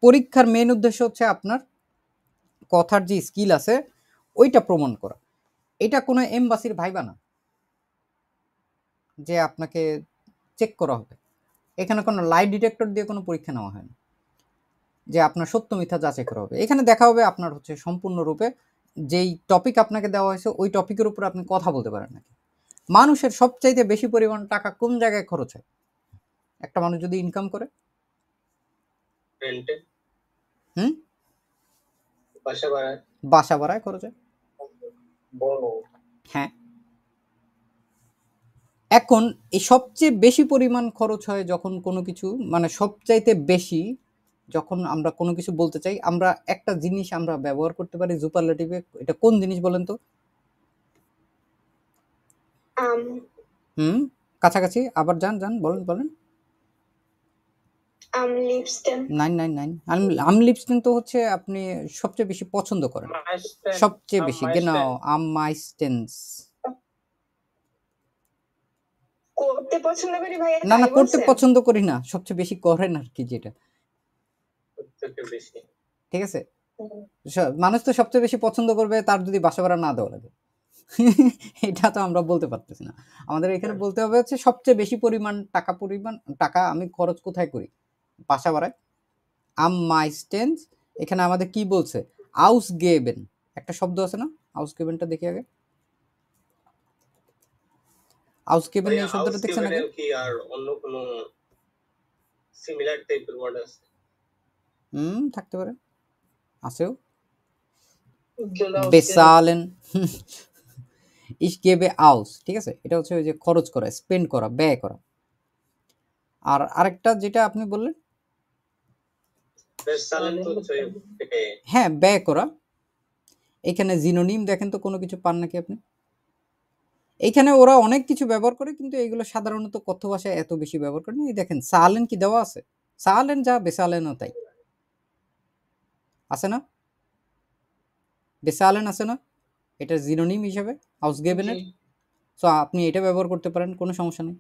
Speaker 1: পরীক্ষার মেইন উদ্দেশ্য হচ্ছে আপনার কথার যে স্কিল আছে ওইটা প্রমাণ করা। এটা কোনো এমবাসির ভাইবা না যে আপনাকে চেক করা হবে। এখানে কোনো লাই ডিটেক্টর দিয়ে কোনো পরীক্ষা নেওয়া হয় না যে আপনার সত্য মিথ্যা যাচাই করা হবে। এখানে দেখা হবে আপনার হচ্ছে সম্পূর্ণরূপে যেই টপিক আপনাকে দেওয়া হয়েছে ওই টপিকের উপর আপনি কথা বলতে পারেন নাকি। মানুষের সবচাইতে বেশি পরিমাণ টাকা কোন জায়গায় খরচ হয়? একটা মানুষ যদি ইনকাম করে বাসা ভাড়ায় খরচ হয়। হ্যাঁ, এখন এই সবচেয়ে বেশি পরিমাণ খরচ হয় যখন কোনো কিছু মানে সবচাইতে বেশি যখন আমরা কোনো কিছু বলতে চাই, আমরা একটা জিনিস আমরা ব্যবহার করতে পারি সুপারলেটিভে। এটা কোন জিনিস বলেন তো? কাছাকাছি, আবার যান, বলেন।
Speaker 2: লিপস্টিক।
Speaker 1: 999 আমলিপস্টিন তো হচ্ছে আপনি সবচেয়ে বেশি পছন্দ করেন,
Speaker 5: Meisten.
Speaker 1: সবচেয়ে
Speaker 5: Am
Speaker 1: বেশি, genau,
Speaker 5: meisten.
Speaker 1: am meistens।
Speaker 2: করতে পছন্দ করি ভাইয়া,
Speaker 1: না
Speaker 2: তাই
Speaker 1: করতে
Speaker 2: বলছেন?
Speaker 1: পছন্দ করি না, সবচেয়ে বেশি করেন আর কি, যেটা
Speaker 3: সবথেকে বেশি।
Speaker 1: ঠিক আছে।
Speaker 2: হুম।
Speaker 1: মানুষ তো সবচেয়ে বেশি পছন্দ করবে তার যদি বাসা ভাড়া না দেওয়া লাগে। এটা তো আমরা বলতে পারতেছি না। আমাদের এখানে বলতে হবে হচ্ছে সবচেয়ে বেশি পরিমাণ টাকা আমি খরচ কোথায় করি? বাসা ভাড়ায়। আম মাইস্টেন্স, এখানে আমাদের কি বলছে? আউসগেবেন, একটা শব্দ আছে না? আউসগেবেনটা দেখি আগে। আউসগেবেন
Speaker 3: ভাইয়া
Speaker 1: এই শব্দটা দেখছেন আগে?
Speaker 3: কি আর অন্য কোনো সিমিলার টাইপের ওয়ার্ড আছে?
Speaker 1: থাকতে পারে, আছেও।
Speaker 5: Geld ausgeben.
Speaker 1: বেসালেন, ইস গেবে আউস, ঠিক আছে। এটা হচ্ছে ওই যে খরচ করা, স্পেন্ড করা, ব্যয় করা। আর আরেকটা যেটা আপনি বললেন,
Speaker 3: বেসালেন তো হচ্ছে
Speaker 1: হ্যাঁ ব্যয় করা। এখানে জিনোনিম দেখেন তো কোনো কিছু পান নাকি আপনি? এইখানে ওরা অনেক কিছু ব্যবহার করে, কিন্তু এইগুলো সাধারণত কথ্য ভাষায় এত বেশি ব্যবহার করে না। এই দেখেন সালেন কি দেওয়া আছে? সালেন যা বেসালেনও তাই আছে না? বেসালেন আছে না? এটা জিনোনিম হিসেবে আউসগেবেনের।
Speaker 5: জি।
Speaker 1: সো আপনি এটা ব্যবহার করতে পারেন, কোনো সমস্যা নেই।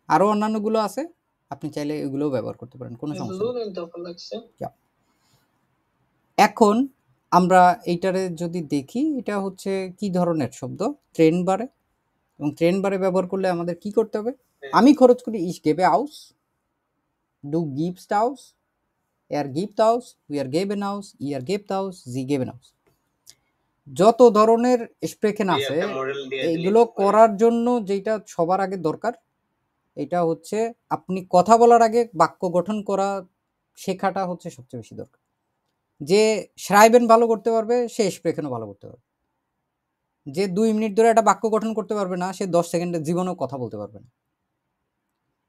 Speaker 1: আরো অন্যান্যগুলো আছে, আপনি চাইলে এগুলোও ব্যবহার করতে পারেন, কোনো সমস্যা নেই।
Speaker 5: Lohnen doch Alexa.
Speaker 1: এখন আমরা এইটারে যদি দেখি, এটা হচ্ছে কি ধরনের শব্দ? ট্রেন বারে, এবং ট্রেন বারে ব্যবহার করলে আমাদের কি করতে হবে? আমি খরচ করি, ইস গেবে আউস, ডু গিভস্ট আউস, er gibt aus, wir geben aus, ihr gebt aus, sie geben aus। যত ধরনের স্প্রেকেন আছে এইগুলো করার জন্য যেটা সবার আগে দরকার, এটা হচ্ছে আপনি কথা বলার আগে বাক্য গঠন করা শেখাটা হচ্ছে সবচেয়ে বেশি দরকার। যে শ্রাইবেন ভালো করতে পারবে সে স্প্রেকেনও ভালো করতে পারবে। যে 2 মিনিট ধরে একটা বাক্য গঠন করতে পারবে না, সে 10 সেকেন্ডের জীবনেও কথা বলতে পারবে না।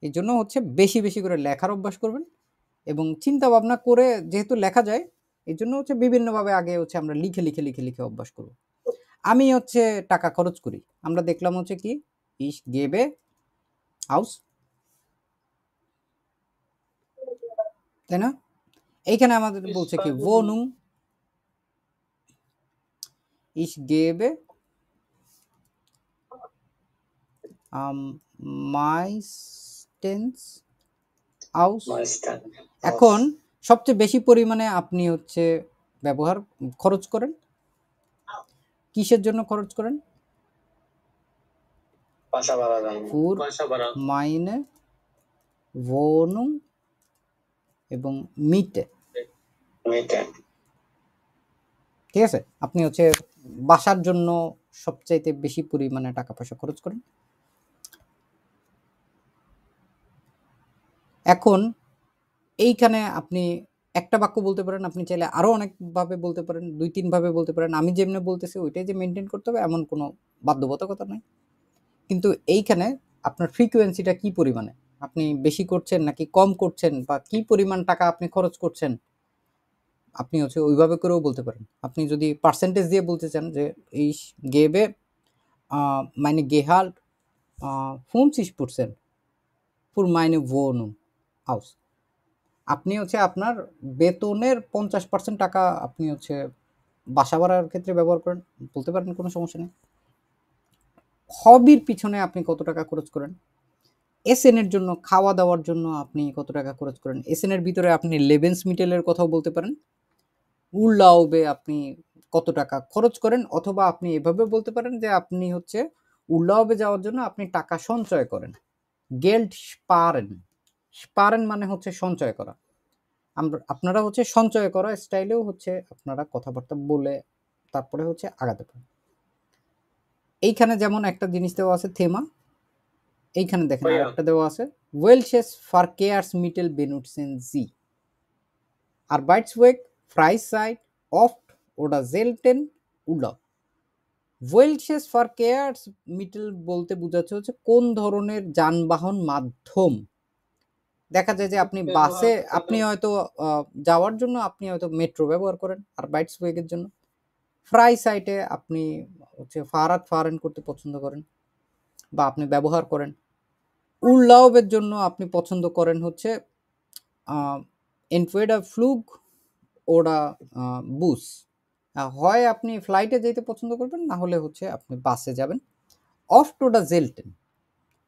Speaker 1: এই জন্য হচ্ছে বেশি বেশি করে লেখার অভ্যাস করবেন, এবং চিন্তা ভাবনা করে যেহেতু লেখা যায়, এই জন্য হচ্ছে বিভিন্নভাবে আগে হচ্ছে আমরা লিখে লিখে লিখে লিখে অভ্যাস করব। আমি হচ্ছে টাকা খরচ করি, আমরা দেখলাম হচ্ছে কি ইস গেবে আউস, তাই না? এইখানে আমাদের বলছে কি wohnung, ich gebe meistens aus। এখন সবচেয়ে বেশি পরিমাণে আপনি হচ্ছে খরচ করেন কিসের জন্য? খরচ করেন für meine Wohnung এবং Miete, ঠিক আছে। আপনি হচ্ছে বাসার জন্য সবচাইতে বেশি পরিমাণে টাকা পয়সা খরচ করেন। এখন এইখানে আপনি একটা বাক্য বলতে পারেন, আপনি চাইলে আরো অনেকভাবে বলতে পারেন, 2-3 ভাবে বলতে পারেন। আমি যেমনি বলতেছি ওইটাই যে মেনটেন করতে হবে এমন কোনো বাধ্যবাধকতা নাই। কিন্তু এইখানে আপনার ফ্রিকোয়েন্সিটা কি পরিমাণে, আপনি বেশি করছেন নাকি কম করছেন, বা কি পরিমাণ টাকা আপনি খরচ করছেন, আপনি হচ্ছে ওইভাবে করেও বলতে পারেন। আপনি যদি পার্সেন্টেজ দিয়ে বলতে চান যে ich gebe meine Gehalt 50% für meine Wohnung aus, আপনি হচ্ছে আপনার বেতনের 50% টাকা আপনি হচ্ছে বাসা ভাড়ার ক্ষেত্রে ব্যবহার করেন, বলতে পারেন, কোনো সমস্যা নেই। হবির পিছনে আপনি কত টাকা খরচ করেন, এসএনের জন্য, খাওয়া দাওয়ার জন্য আপনি কত টাকা খরচ করেন, এসএনের ভিতরে আপনি লেবেন্সমিটেলের কথাও বলতে পারেন। উরলাউবে আপনি কত টাকা খরচ করেন, অথবা আপনি এভাবে বলতে পারেন যে আপনি হচ্ছে উরলাউবে যাওয়ার জন্য আপনি টাকা সঞ্চয় করেন, গেল্ড স্পারেন। স্পারেন মানে হচ্ছে সঞ্চয় করা। আপনারা হচ্ছে সঞ্চয় করা স্টাইলেও হচ্ছে আপনারা কথাবার্তা বলে তারপরে হচ্ছে আগাতে পারেন। এইখানে যেমন একটা জিনিস দেওয়া আছে থেমা, এইখানে দেখেন আরেকটা দেওয়া আছে ওয়েলশেস ফারকেয়ার্সমিটেল বেনুটসেন জি আরবাইটসওয়েগ ফ্রাইসাইট অফট ওডা জেলটেন উডা। ওয়েলশেস ফারকেয়ার্সমিটেল বলতে বোঝাচ্ছে হচ্ছে কোন ধরনের যানবাহন মাধ্যম দেখা যায় যে আপনি
Speaker 5: ব্যবহার
Speaker 1: বাসে
Speaker 5: করতে
Speaker 1: আপনি
Speaker 5: পারেন।
Speaker 1: হয়তো যাওয়ার জন্য আপনি হয়তো মেট্রো ব্যবহার করেন আর বাইটসওয়েগের জন্য ফ্রাই সাইটে আপনি হচ্ছে ফারাত ফারেন করতে পছন্দ করেন বা আপনি ব্যবহার করেন। উর্লাউবের জন্য আপনি পছন্দ করেন হচ্ছে এনটওয়েডা ফ্লুগ ওরা বুস। হয় আপনি ফ্লাইটে যেতে পছন্দ করবেন, না হলে হচ্ছে আপনি বাসে যাবেন। অফ টোডা জেলটেন,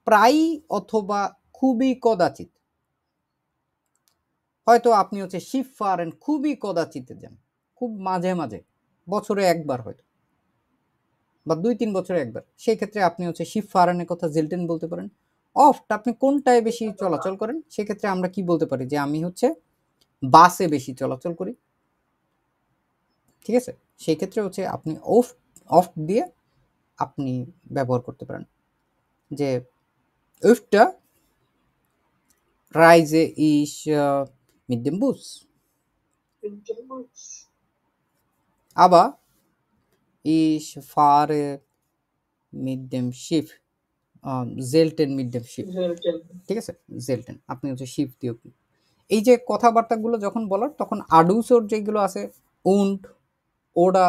Speaker 1: প্রায়ই অথবা খুবই কদাচিৎ। হয়তো আপনি হচ্ছে শিপ ফারেন খুবই কদাচিতে যান, খুব মাঝে মাঝে, বছরে একবার হয়তো বা 2-3 বছরে একবার, সেই ক্ষেত্রে আপনি হচ্ছে শিপ ফারেনের কথা জেলটেন বলতে পারেন। অফট আপনি কোনটায় বেশি চলাচল করেন, সেক্ষেত্রে আমরা কি বলতে পারি যে আমি হচ্ছে বাসে বেশি চলাচল করি। ঠিক আছে, সেই ক্ষেত্রে হচ্ছে আপনি অফ অফ দিয়ে আপনি ব্যবহার করতে পারেন যে öfter reise ich mit dem Bus, aber ich fahre mit dem Schiff, selten mit dem Schiff। ঠিক আছে, জেলটেন আপনি হচ্ছে শিপ দিয়ে। এই যে কথাবার্তাগুলো যখন বলার, তখন আডুসোর যেগুলো আছে উন্ড, ওডা,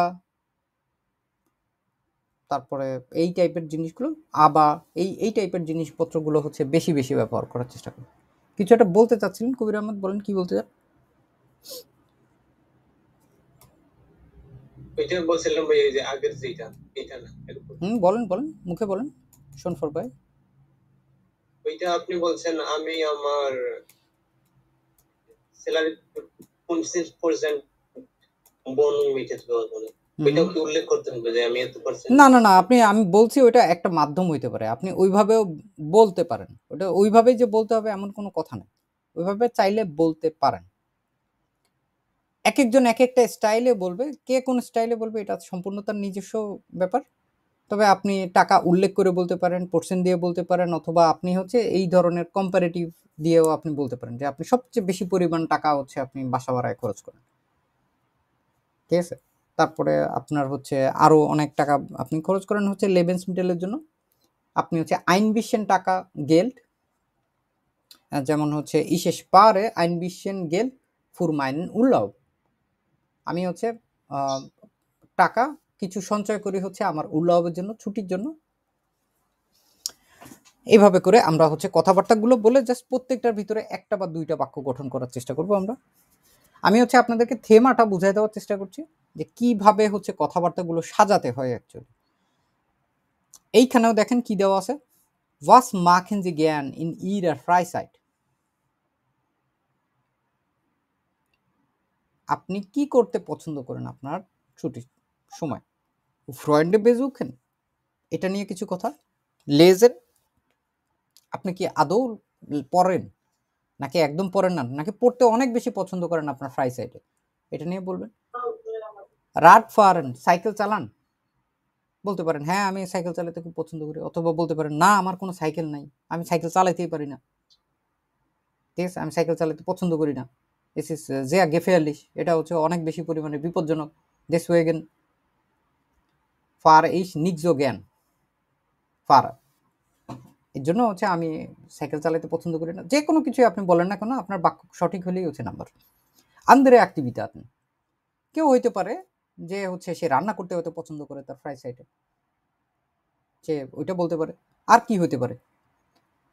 Speaker 1: তারপরে এই টাইপের জিনিসগুলো, আবা, এই টাইপের জিনিসপত্রগুলো হচ্ছে বেশি বেশি ব্যবহার করার চেষ্টা করুন। কিছু একটা বলতে চাচ্ছিলেন কবির আহমদ, বলেন কি বলতে চান?
Speaker 3: ওইটা বলছিলাম ভাই, এই যে আগের যেটা, এটা না এরকম।
Speaker 1: বলেন বলেন, মুখে বলেন, শোনফর ভাই।
Speaker 3: ওইটা আপনি বলছেন আমি আমার স্যালারি 25% বোন মিটেজ বলে, ওইটাও কি উল্লেখ করতে হবে যে আমি এত পার্সেন্ট?
Speaker 1: না না না, আমি বলছি ওইটা একটা মাধ্যম হইতে পারে, আপনি ওইভাবেও বলতে পারেন। ওটা ওইভাবেই যে বলতে হবে এমন কোনো কথা নেই, ওইভাবে চাইলে বলতে পারেন। এক একজন এক একটা স্টাইলে বলবে, কে কোন স্টাইলে বলবে এটা সম্পূর্ণ তার নিজস্ব ব্যাপার। তবে আপনি টাকা উল্লেখ করে বলতে পারেন, পার্সেন্ট দিয়ে বলতে পারেন, অথবা আপনি হচ্ছে এই ধরনের কম্পারেটিভ দিয়েও আপনি বলতে পারেন যে আপনি সবচেয়ে বেশি পরিমাণ টাকা হচ্ছে আপনি বাসা ভাড়ায় খরচ করেন। ঠিক আছে, তারপরে আপনার হচ্ছে আরো অনেক টাকা আপনি খরচ করেন হচ্ছে লেবেন্সমিটেলের জন্য। আপনি হচ্ছে আইনবিশেন টাকা গেল্ড, যেমন হচ্ছে ইশেষ পারে আইনবিশেন গেল ফুর মাইনেন উল্লাও, আমি হচ্ছে টাকা কিছু সঞ্চয় করি হচ্ছে আমার উল্লাহের জন্য, ছুটির জন্য। এইভাবে করে আমরা হচ্ছে কথাবার্তাগুলো বলে জাস্ট প্রত্যেকটার ভিতরে একটা বা দুইটা বাক্য গঠন করার চেষ্টা করব আমরা। আমি হচ্ছে আপনাদেরকে থেমাটা বুঝাই দেওয়ার চেষ্টা করছি যে কিভাবে হচ্ছে কথাবার্তাগুলো সাজাতে হয় অ্যাকচুয়ালি। এইখানেও দেখেন কি দেওয়া আছে, ওয়াস মাখেন জি জ্ঞান ইন ইরার ফ্রাইসাইট, আপনি কি করতে পছন্দ করেন আপনার ছুটির সময়। ফ্রয়েন্ডে বেজুকেন, এটা নিয়ে কিছু কথা। লেজেন, আপনি কি আদৌ পড়েন নাকি একদম পড়েন না, নাকি পড়তে অনেক বেশি পছন্দ করেন আপনার ফ্রাই সাইডে, এটা নিয়ে বলবেন। রাড ফারেন, সাইকেল চালান, বলতে পারেন হ্যাঁ আমি সাইকেল চালাতে খুব পছন্দ করি, অথবা বলতে পারেন না আমার কোনো সাইকেল নাই, আমি সাইকেল চালাতেই পারি না। ঠিক আছে, আমি সাইকেল চালাতে পছন্দ করি না, দিস ইজ জেয়া গেফেয়ারলিশ, এটা হচ্ছে অনেক বেশি পরিমাণে বিপজ্জনক। দেশওয়েগেন ফার এইস নিকজো জ্ঞান ফার, এর জন্য হচ্ছে আমি সাইকেল চালাতে পছন্দ করি না। যে কোনো কিছুই আপনি বলেন না কেন, আপনার বাক্য সঠিক হলেই হচ্ছে নাম্বার। আন্দরে অ্যাক্টিভিটি আপনি, কেউ হইতে পারে যে হচ্ছে সে রান্না করতে হয়তো পছন্দ করে তার ফ্রাই সাইডে, সে ওইটা বলতে পারে। আর কি হইতে পারে,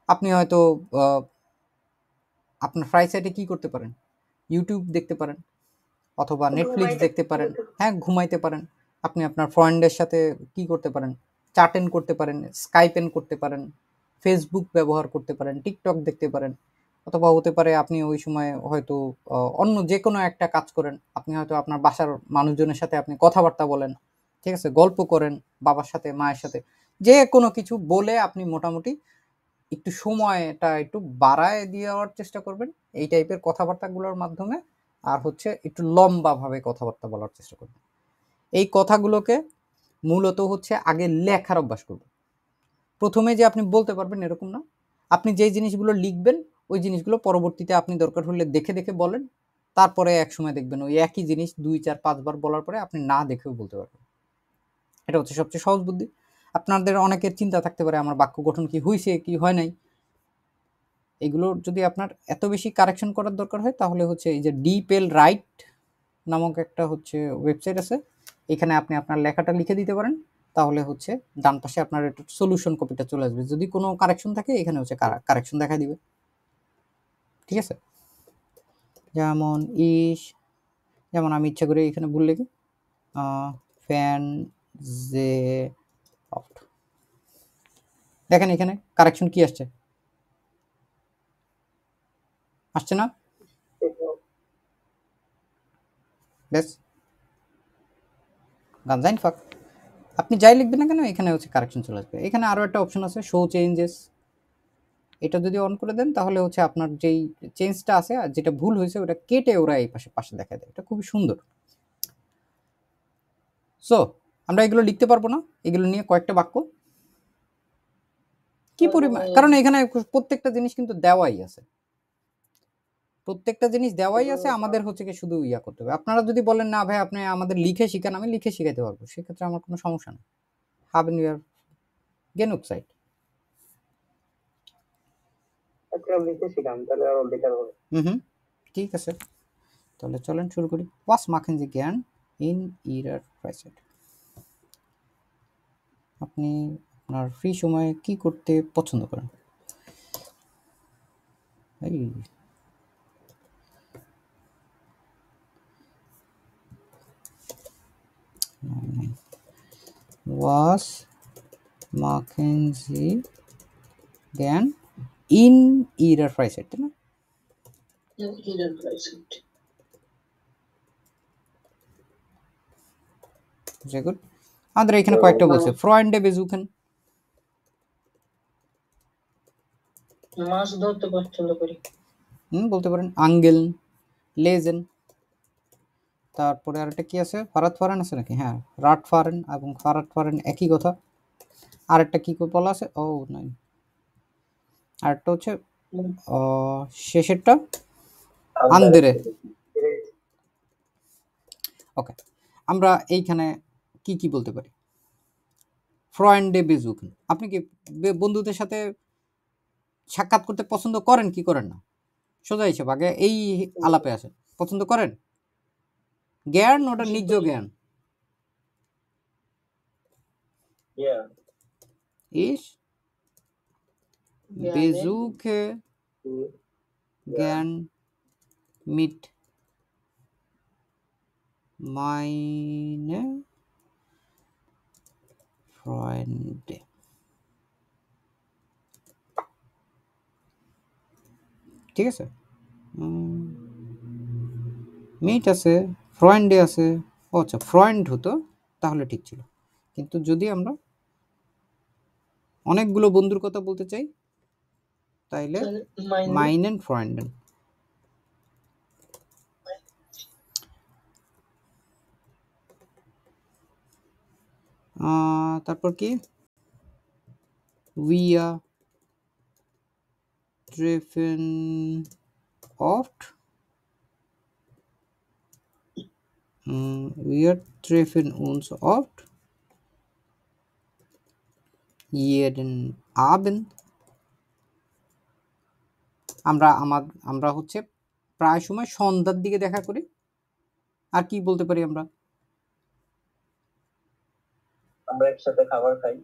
Speaker 1: আপনি হয়তো আপনার ফ্রাই সাইডে কি করতে পারেন, ইউটিউব দেখতে পারেন, অথবা নেটফ্লিক্স
Speaker 2: ঘুমাইতে
Speaker 1: দেখতে পারেন, হ্যাঁ ঘুমাইতে পারেন। আপনি আপনার ফ্রেন্ডের সাথে কি করতে পারেন, চ্যাটেন করতে পারেন, স্কাইপেন করতে পারেন, ফেসবুক ব্যবহার করতে পারেন, টিকটক দেখতে পারেন, অথবা হতে পারে আপনি ওই সময় হয়তো অন্য যে কোনো একটা কাজ করেন, আপনি হয়তো আপনার বাসার মানুষজনের সাথে আপনি কথাবার্তা বলেন, ঠিক আছে, গল্প করেন বাবার সাথে মায়ের সাথে, যে কোনো কিছু বলে আপনি মোটামুটি একটু সময়টা একটু বাড়ায় দেওয়ার চেষ্টা করবেন এই টাইপের কথাবার্তাগুলোর মাধ্যমে। আর হচ্ছে একটু লম্বাভাবে কথাবার্তা বলার চেষ্টা করবেন। এই কথাগুলোকে মূলত হচ্ছে আগে লেখার অভ্যাস করবেন। প্রথমে যে আপনি বলতে পারবেন এরকম না, আপনি যেই জিনিসগুলো লিখবেন ওই জিনিসগুলো পরবর্তীতে আপনি দরকার হলে দেখে দেখে বলেন। তারপরে এক সময় দেখবেন ওই একই জিনিস 2-4-5 বার বলার পরে আপনি না দেখেও বলতে পারবেন। এটা হচ্ছে সবচেয়ে সহজ বুদ্ধি। আপনাদের অনেকের চিন্তা থাকতে পারে আমার বাক্য গঠন কি হয়েছে কি হয় নাই, এগুলো যদি আপনার এত বেশি কারেকশন করার দরকার হয় তাহলে হচ্ছে এই যে ডিপেল রাইট নামক একটা হচ্ছে ওয়েবসাইট আছে, এখানে আপনি আপনার লেখাটা লিখে দিতে পারেন, তাহলে হচ্ছে ডান পাশে আপনার একটা সলিউশন কপিটা চলে আসবে। যদি কোনো কারেকশন থাকে এখানে হচ্ছে কারেকশন দেখা দিবে, ঠিক আছে। যেমন যেমন আমি ইচ্ছা করে এখানে ভুল লিখি ফ্যান যে আউট, দেখেন এখানে কারেকশন কি আসছে না, বেশ গানজাইন ফাক, আপনি যাই লিখবেন না কেন এখানে হচ্ছে কারেকশন চলে আসবে। এখানে আরও একটা অপশন আছে শো চেঞ্জেস, এটা যদি অন করে দেন তাহলে হচ্ছে আপনার যেই চেঞ্জটা আছে আর যেটা ভুল হয়েছে ওটা কেটে ওরা এই পাশে দেখা দেয়, এটা খুবই সুন্দর। সো আমরা এগুলো লিখতে পারবো না, এগুলো নিয়ে কয়েকটা বাক্য কি পরিমাণ, কারণ এখানে প্রত্যেকটা জিনিস কিন্তু দেওয়াই আছে, প্রত্যেকটা জিনিস দেওয়াই আছে, আমাদের হচ্ছে কি শুধু ইয়া করতে হবে। আপনারা যদি বলেন না ভাই আপনি আমাদের লিখে শিখান, আমি লিখে শিখাইতে পারবো, সেক্ষেত্রে আমার কোনো সমস্যা নেই। হাবেন ইউর গেনুক সাইট, ঠিক আছে। তাহলে চলেন শুরু করি। ওয়াস মাখেন যে জ্ঞান ইন ইরার প্রাইসেট, আপনি আপনার ফ্রি সময়ে কি করতে পছন্দ করেন? এই ওয়াস মাকেনজি জ্ঞান ইন ইরার প্রাইসেট, তাই না?
Speaker 5: Hidden present.
Speaker 1: Very good. আমাদের এখানে কয়েকটা বলছে ফ্রয়েন্ডে বেজুকেন,
Speaker 5: মাছ ধরতে পছন্দ করি।
Speaker 1: বলতে পারেন আঙ্গেল লেজেন, তারপরে আরেকটা কি আছে ফারাত ফারান আছে নাকি, হ্যাঁ রাট ফারেন এবং ফারাত ফারেন একই কথা। আরেকটা কি বলা আছে, ও নাই, আরেকটা হচ্ছে শেষেরটা আন্দেরে। ওকে, আমরা এইখানে কি কি বলতে পারি? ফ্রয়েন্ডে বেজুকেন, আপনি কি বন্ধুদের সাথে সাক্ষাৎ করতে পছন্দ করেন কি করেন না? সোজা হিসেবে আগে এই আলাপে আসেন, পছন্দ করেন? জ্ঞান ওটা নিজ জ্ঞান ইস বেজুকে জ্ঞান মিট মাইনে ফ্রয়েন্ডে, ঠিক আছে। মিট আছে, ফ্রয়েন্ডে আছে, ও আচ্ছা ফ্রয়েন্ড হতো তাহলে ঠিক ছিল, কিন্তু যদি আমরা অনেকগুলো বন্ধুর কথা বলতে চাই তাইলে মাইনেন ফ্রয়েন্ডেন। তারপর কি wir treffen oft, wir treffen uns oft jeden Abend, আমরা হচ্ছে প্রায় সময় সন্ধ্যার দিকে দেখা করি। আর কি বলতে পারি আমরা
Speaker 4: একসাথে খাবার খাই,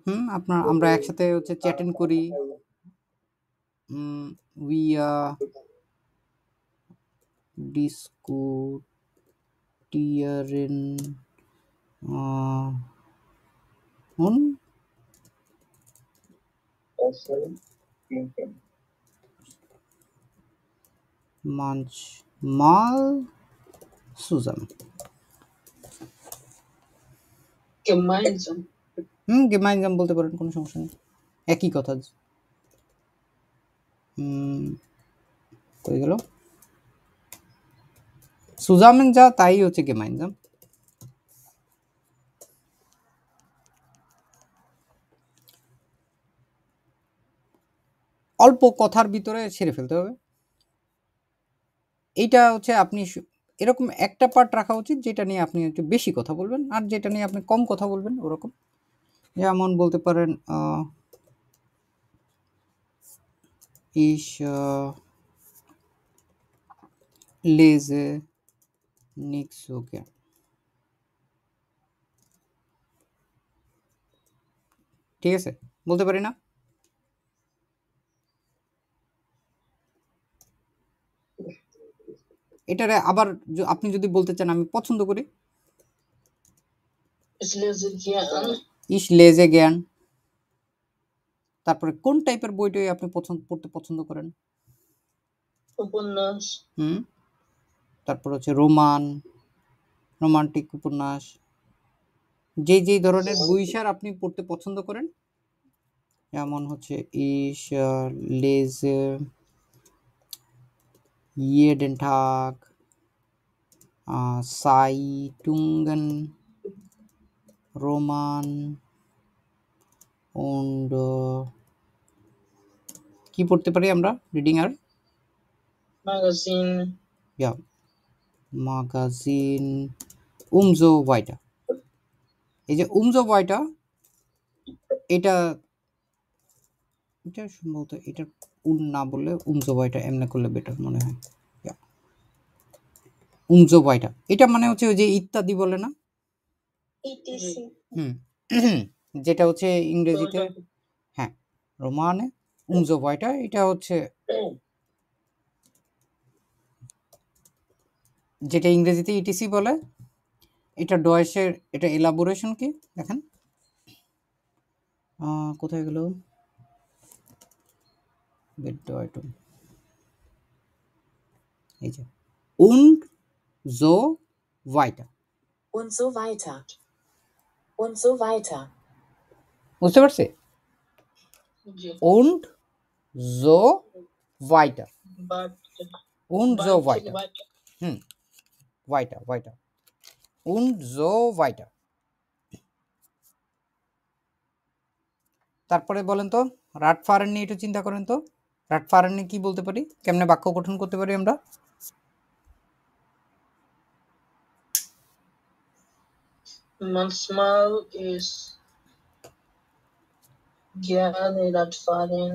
Speaker 1: আমরা একসাথে হচ্ছে চ্যাটিং করি, wir diskutieren und manchmal zusammen, gemeinsam বলতে পারেন, কোনো সমস্যা নেই, একই কথা। কই গেল সুজামেন, যা তাই হচ্ছে gemeinsam। অল্প কথার ভিতরে সেরে ফেলতে হবে, এইটা হচ্ছে আপনি এরকম একটা পার্ট রাখা উচিত যেটা নিয়ে আপনি একটু বেশি কথা বলবেন আর যেটা নিয়ে আপনি কম কথা বলবেন, ওরকম। যেমন বলতে পারেন Ich lese nicht so gern. ঠিক আছে, বলতে পারি না? এটারে আবার আপনি যদি বলতে চান আমি পছন্দ করি,
Speaker 5: Ich lese gern
Speaker 1: Ich lese gern। তারপরে কোন টাইপের বইটাই আপনি পড়তে পছন্দ করেন?
Speaker 5: উপন্যাস,
Speaker 1: তারপর হচ্ছে রোমান্টিক উপন্যাস, যেই ধরনের বই স্যার আপনি পড়তে পছন্দ করেন, যেমন হচ্ছে Ich lese jeden Tag Zeitungen, Roman und কি পড়তে পারি আমরা রিডিং আর?
Speaker 5: Magazin,
Speaker 1: Ja, Magazin umso weiter। এই যে umso weiter, এটা সম্ভবত এটা না বললে umso weiter এমনি করলে বেটার মনে হয়। umso weiter এটা মানে হচ্ছে ওই যে ইত্যাদি বলে না,
Speaker 2: ইটিসি।
Speaker 1: যেটা হচ্ছে ইংরেজিতে, হ্যাঁ রোমানে umso weiter, এটা হচ্ছে যেটা ইংরেজিতে ইটিসি বলে, এটা ডয়েশের এটা এলাবোরেশন কি দেখেন, কোথায় গেল বেডয়েটুম, এই যে und so weiter,
Speaker 6: Und so weiter. Und so weiter.
Speaker 1: বুঝতে পারছি?
Speaker 5: জি,
Speaker 1: und so weiter,
Speaker 5: but
Speaker 1: und so
Speaker 5: but
Speaker 1: weiter, weiter und so weiter। তারপরে বলেন তো রাটফারেন নিয়ে একটু চিন্তা করেন তো, রাটফারেন নিয়ে কি বলতে পারি, কেমনে বাক্য গঠন করতে পারি আমরা?
Speaker 5: manchmal ist gerne Radfahren,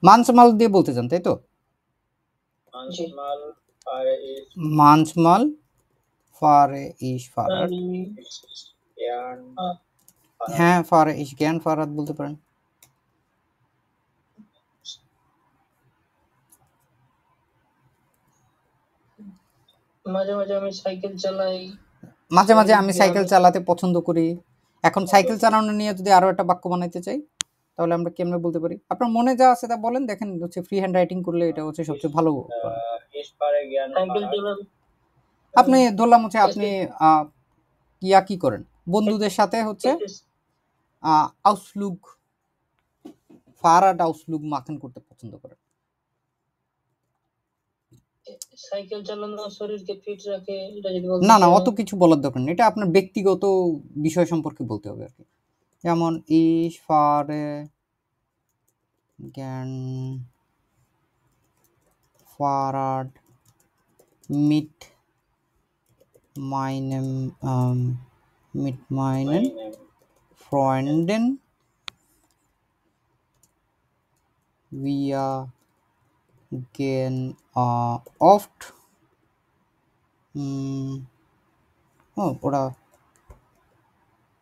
Speaker 1: মানসমাল দিয়ে বলতে চান তাই তো?
Speaker 5: manchmal fahre ich
Speaker 1: মানসমাল ফারে ইশ ফারাত,
Speaker 5: gern
Speaker 1: হ্যাঁ ফারে ইশ জ্ঞান ফারাত বলতে পারেন।
Speaker 5: মাঝে মাঝে আমি সাইকেল চালাই,
Speaker 1: মাঝে মাঝে আমি সাইকেল চালাতে পছন্দ করি। এখন সাইকেল চালানো নিয়ে যদি আরো একটা বাক্য বানাইতে চাই তাহলে আমরা কেমনে বলতে পারি? আপনার মনে যা আছে তা বলেন, দেখেন হচ্ছে ফ্রি হ্যান্ড রাইটিং করলে এটা হচ্ছে সবচেয়ে ভালো।
Speaker 5: সাইকেল চালান,
Speaker 1: আপনি ধরলাম হচ্ছে আপনি কি করেন বন্ধুদের সাথে হচ্ছে আউসফ্লুগ ফারাড আউসফ্লুগ মাখন করতে পছন্দ করেন।
Speaker 5: সাইকেল চালানো শরীরকে ফিট রাখে, এটা যদি
Speaker 1: না না
Speaker 5: চান।
Speaker 1: অত কিছু বলার দরকার নেই, এটা আপনার ব্যক্তিগত বিষয় সম্পর্কে বলতে হবে আর কি। যেমন ich fahre gern Fahrrad mit meinen Freunden, wir gehen oft ওরা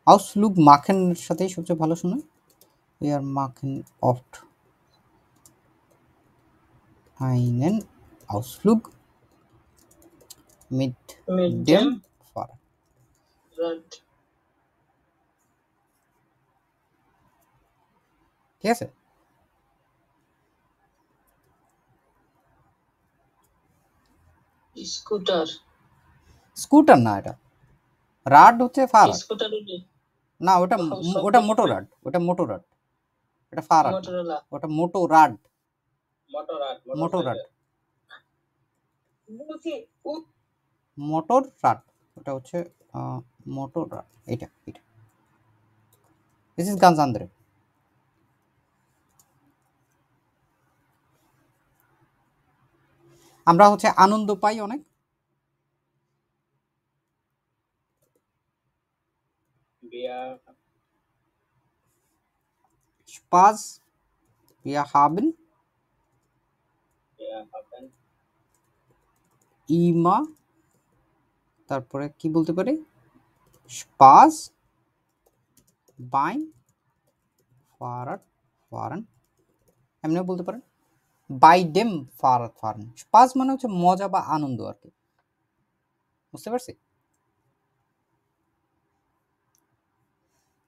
Speaker 1: আউসফ্লুগ মাখেন সাথেই সবচেয়ে ভালো শোনায়, wir machen oft einen Ausflug mit dem Fahrrad।
Speaker 5: Right,
Speaker 1: ঠিক আছে?
Speaker 5: স্কুটার,
Speaker 1: স্কুটার না, এটা রাড হচ্ছে ফারাড,
Speaker 5: স্কুটার
Speaker 1: না ওটা ওটা মোটর রাড, ওটা মোটর রাড, এটা ফারাড,
Speaker 5: মোটরোলা,
Speaker 1: ওটা মোটো রাড,
Speaker 5: মোটরাট,
Speaker 1: মোটর রাড,
Speaker 2: বুঝি
Speaker 1: মোটর রাড, ওটা হচ্ছে মোটর রাড, এটা দিস ইজ গানস আন্দ্রে। আমরা হচ্ছে আনন্দ পাই অনেক, স্পাস, wir haben immer, তারপরে কি বলতে পারি, স্পাস beim Fahrradfahren, এমনিও বলতে পারেন বাই ডেম Fahrradfahren। স্পাস মানে হচ্ছে মজা বা আনন্দ আর কি, বুঝতে পারছি।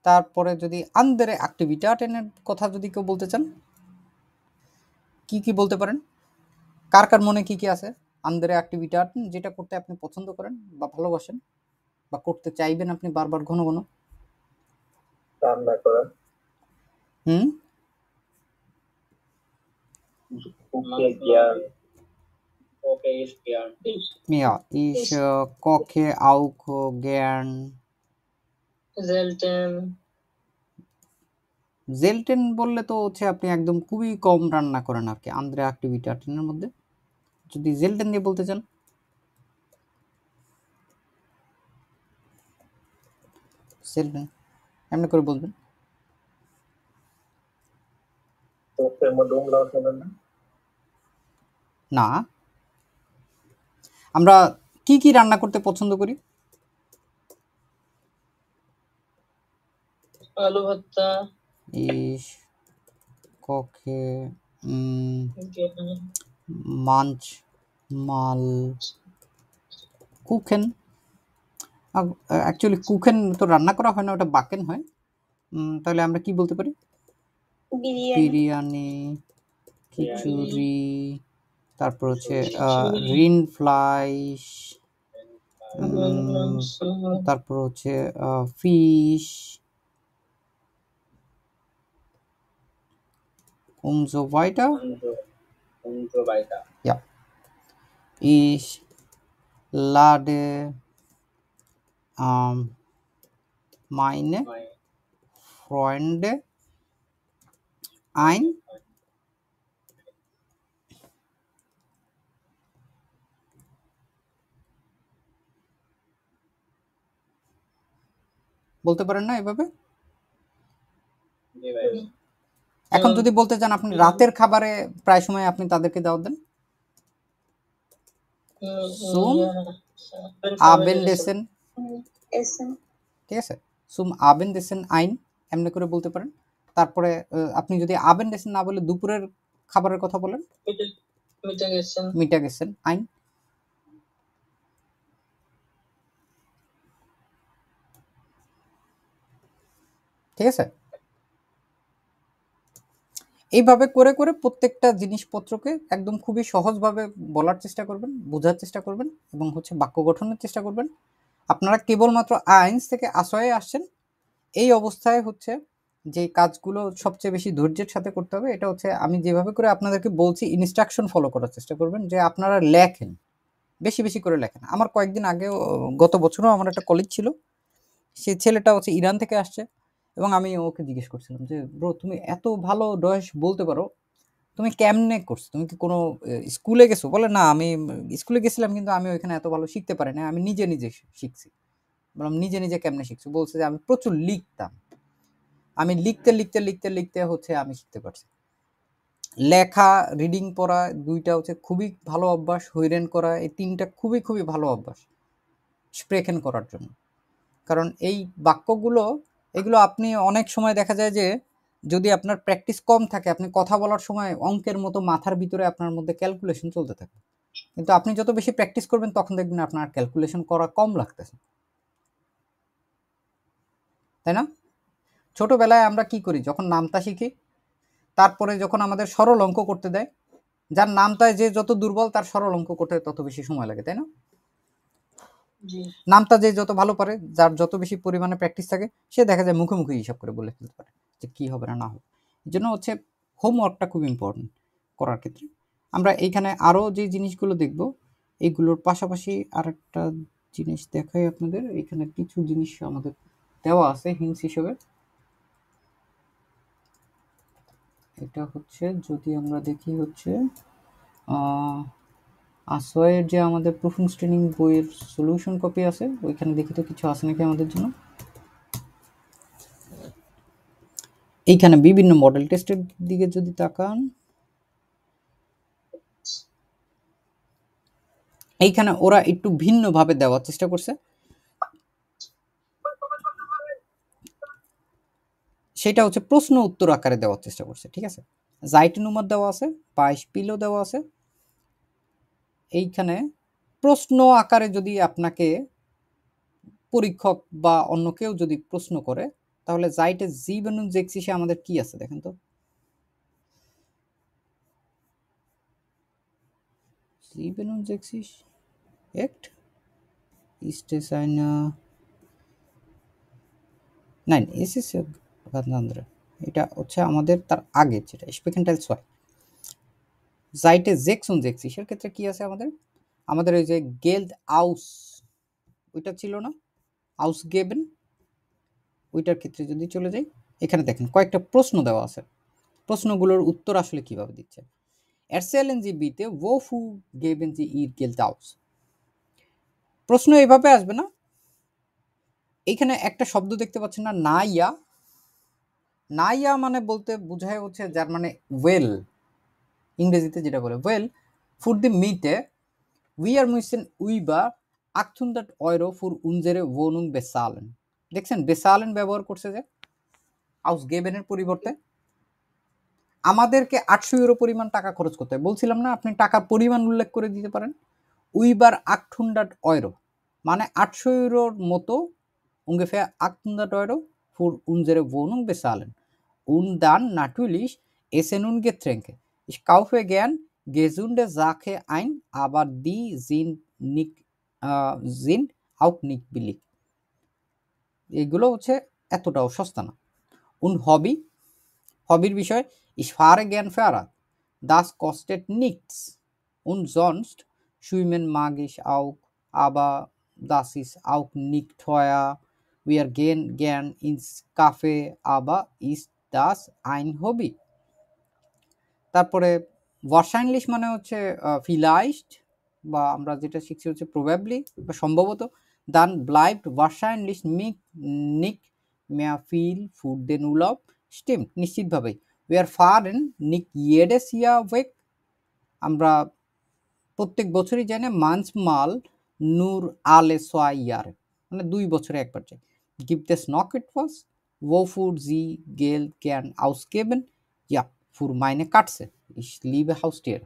Speaker 1: তারপরে যদি আন্দারে অ্যাক্টিভিটাটেনের কথা যদি কেউ বলতে চান, কি কি বলতে পারেন, কার কার মনে কি কি আছে? আন্দারে অ্যাক্টিভিটাটেন, যেটা করতে আপনি পছন্দ করেন বা ভালোবাসেন বা করতে চাইবেন আপনি বারবার ঘন ঘন।
Speaker 4: রান্না করা,
Speaker 1: Ja, ich koche auch gern
Speaker 5: Selten.
Speaker 1: জেলটেন বললে তো হচ্ছে আপনি একদম খুবই কম রান্না করেন আর কি আন্দ্রে অ্যাক্টিভিটাটেনের মধ্যে। যদি জেলটেন দিয়ে বলতে চান, জেলটেন এমনি করে বলবেন।
Speaker 4: চোখের মধ্যে উমলাও শোনেন না?
Speaker 1: না, আমরা কি কি রান্না করতে পছন্দ করি?
Speaker 5: আলু ভর্তা,
Speaker 1: Ich koche
Speaker 5: gerne.
Speaker 1: manchmal কুকেন। অ্যাকচুয়ালি কুকেন তো রান্না করা হয় না, ওটা বাকেন হয়। তাহলে আমরা কি বলতে পারি?
Speaker 2: বিরিয়ানি,
Speaker 1: বিরিয়ানি, খিচুড়ি, তারপর হচ্ছে রিনফ্লাইশ,
Speaker 5: মাংস,
Speaker 1: তারপর হচ্ছে fish, umso weiter. Ja. Ich lade meine Freunde ein, বলতে পারেন না এভাবে? এখন যদি বলতে চান আপনি রাতের খাবারে প্রায় সময় আপনি তাদেরকে দাওয়াত দেন, zum Abendessen,
Speaker 2: এসেন,
Speaker 1: ঠিক আছে, zum Abendessen ein এমনি করে বলতে পারেন। তারপরে আপনি যদি Abendessen না বলে দুপুরের খাবারের কথা বলেন, Mittagessen ein। ঠিক আছে, এইভাবে করে করে প্রত্যেকটা জিনিসপত্রকে একদম খুবই সহজভাবে বলার চেষ্টা করবেন, বোঝার চেষ্টা করবেন এবং হচ্ছে বাক্য গঠনের চেষ্টা করবেন। আপনারা কেবলমাত্র আইনস থেকে আশ্রয়ে আসছেন, এই অবস্থায় হচ্ছে যে কাজগুলো সবচেয়ে বেশি ধৈর্যের সাথে করতে হবে এটা হচ্ছে আমি যেভাবে করে আপনাদেরকে বলছি ইনস্ট্রাকশন ফলো করার চেষ্টা করবেন, যে আপনারা লেখেন, বেশি বেশি করে লেখেন। আমার কয়েকদিন আগেও গত বছরও আমার একটা কলিগ ছিল, সেই ছেলেটা হচ্ছে ইরান থেকে আসছে এবং আমি ওকে জিজ্ঞেস করছিলাম যে ব্রো তুমি এত ভালো ডয়েশ বলতে পারো, তুমি কেমনে করছো, তুমি কি কোনো স্কুলে গেছো? বলে না, আমি স্কুলে গেছিলাম কিন্তু আমি ওইখানে এত ভালো শিখতে পারি না, আমি নিজে নিজে শিখছি। বললাম নিজে নিজে কেমনে শিখছো? বলছে যে আমি প্রচুর লিখতাম, আমি লিখতে লিখতে লিখতে লিখতে হচ্ছে আমি শিখতে পারছি। লেখা, রিডিং পড়া দুইটা হচ্ছে খুবই ভালো অভ্যাস, হৈরেন করা এই তিনটা খুবই খুবই ভালো অভ্যাস স্প্রেকেন করার জন্য। কারণ এই বাক্যগুলো এগুলো আপনি অনেক সময় দেখা যায় যে যদি আপনার প্র্যাকটিস কম থাকে আপনি কথা বলার সময় অঙ্কের মতো মাথার ভিতরে আপনার মধ্যে ক্যালকুলেশন চলতে থাকে, কিন্তু আপনি যত বেশি প্র্যাকটিস করবেন তখন দেখবেন আপনার ক্যালকুলেশন করা কম লাগতেছে, তাই না? ছোটবেলায় আমরা কি করি, যখন নামতা শিখি তারপরে যখন আমাদের সরল অঙ্ক করতে দেয়, যার নামতায় যে যত দুর্বল তার সরল অঙ্ক করতে তত বেশি সময় লাগে, তাই না? নামতা যে যত ভালো পারে, যার যত বেশি পরিমাণে প্র্যাকটিস থাকে সে দেখা যায় মুখে মুখে হিসাব করে বলে ফেলতে পারে যে কি হবে না না হবে। এই জন্য হচ্ছে হোমওয়ার্কটা খুব ইম্পর্টেন্ট করার ক্ষেত্রে। আমরা এইখানে আরও যে জিনিসগুলো দেখব এইগুলোর পাশাপাশি আরেকটা জিনিস দেখাই আপনাদের। এখানে কিছু জিনিস আমাদের দেওয়া আছে হিন্টস হিসেবে। এটা হচ্ছে যদি আমরা দেখি হচ্ছে আসোয়ের যে আমাদের প্রুফিং স্ট্রেনিং বইয়ের সলিউশন কপি আছে, ওইখানে দেখি তো কিছু আছে নাকি আমাদের জন্য। এইখানে বিভিন্ন মডেল টেস্টের দিকে যদি তাকান, এইখানে ওরা একটু ভিন্নভাবে দেওয়ার চেষ্টা করছে। সেটা হচ্ছে প্রশ্ন উত্তর আকারে দেওয়ার চেষ্টা করছে, ঠিক আছে। জাইটেনুমার দেওয়া আছে, বাইশপিলও দেওয়া আছে। এইখানে প্রশ্ন আকারে যদি আপনাকে পরীক্ষক বা অন্য কেউ যদি প্রশ্ন করে, তাহলে জাইটে জীবাণু জেক্সিসে আমাদের কি আছে দেখেন তো। জীবাণু জেক্সিস Act ist es eine nein es ist ja ganz andere, এটা হচ্ছে আমাদের তার আগে যেটা স্পেকেন্টাইল সোয়াই। জাইটে জেক্সন জেক্সিসের ক্ষেত্রে কি আছে আমাদের ওই যে গেল্ড আউস ওইটা ছিল না, আউস গেবেন, ওইটার ক্ষেত্রে যদি চলে যাই, এখানে দেখেন কয়েকটা প্রশ্ন দেওয়া আছে। প্রশ্নগুলোর উত্তর আসলে কিভাবে দিচ্ছে। Erzählen Sie bitte, wofür geben Sie Ihr Geld aus? প্রশ্ন এইভাবে আসবে না। এইখানে একটা শব্দ দেখতে পাচ্ছেন না, নাইয়া। নাইয়া মানে বলতে বোঝায় হচ্ছে যার মানে ওয়েল, ইংরেজিতে যেটা বলে ওয়েল। ফুর দি মিটে we are মুইসেন উইবা 800 Euro für unsere Wohnung bezahlen। দেখছেন বেসালেন ব্যবহার করছে যে ausgeben-এর পরিবর্তে। আমাদেরকে 800 ইউরো পরিমাণ টাকা খরচ করতে হয়। বলছিলাম না আপনি টাকার পরিমাণ উল্লেখ করে দিতে পারেন। উইবার 800 Euro মানে 800 ইউরোর মতো, ungefähr 800 Euro für unsere Wohnung bezahlen und dann natürlich Essen und Getränke. Ich kaufe gern gesunde Sachen ein, aber die sind auch nicht billig। এগুলো হচ্ছে এতটাও সস্তা না। Und Hobby, হবির বিষয় ich fahre gern Fahrrad, das kostet nichts und sonst schwimmen mag ich auch, aber das ist auch nicht teuer। Wir gehen gern ins Café, aber ist das ein Hobby? তারপরে wahrscheinlich মানে হচ্ছে vielleicht, বা আমরা যেটা শিখছি হচ্ছে probably বা সম্ভবত। dann bleibt wahrscheinlich nicht mehr viel für den Urlaub। stimmt, নিশ্চিতভাবেই। wir fahren nicht jedes Jahr weg, আমরা প্রত্যেক বছরই যাই না, manchmal nur alle 2 Jahre, মানে 2 বছরে একবার যাই। gibt es noch etwas, wofür Sie Geld gern ausgeben? ja, für meine Katze, ich liebe Haustiere।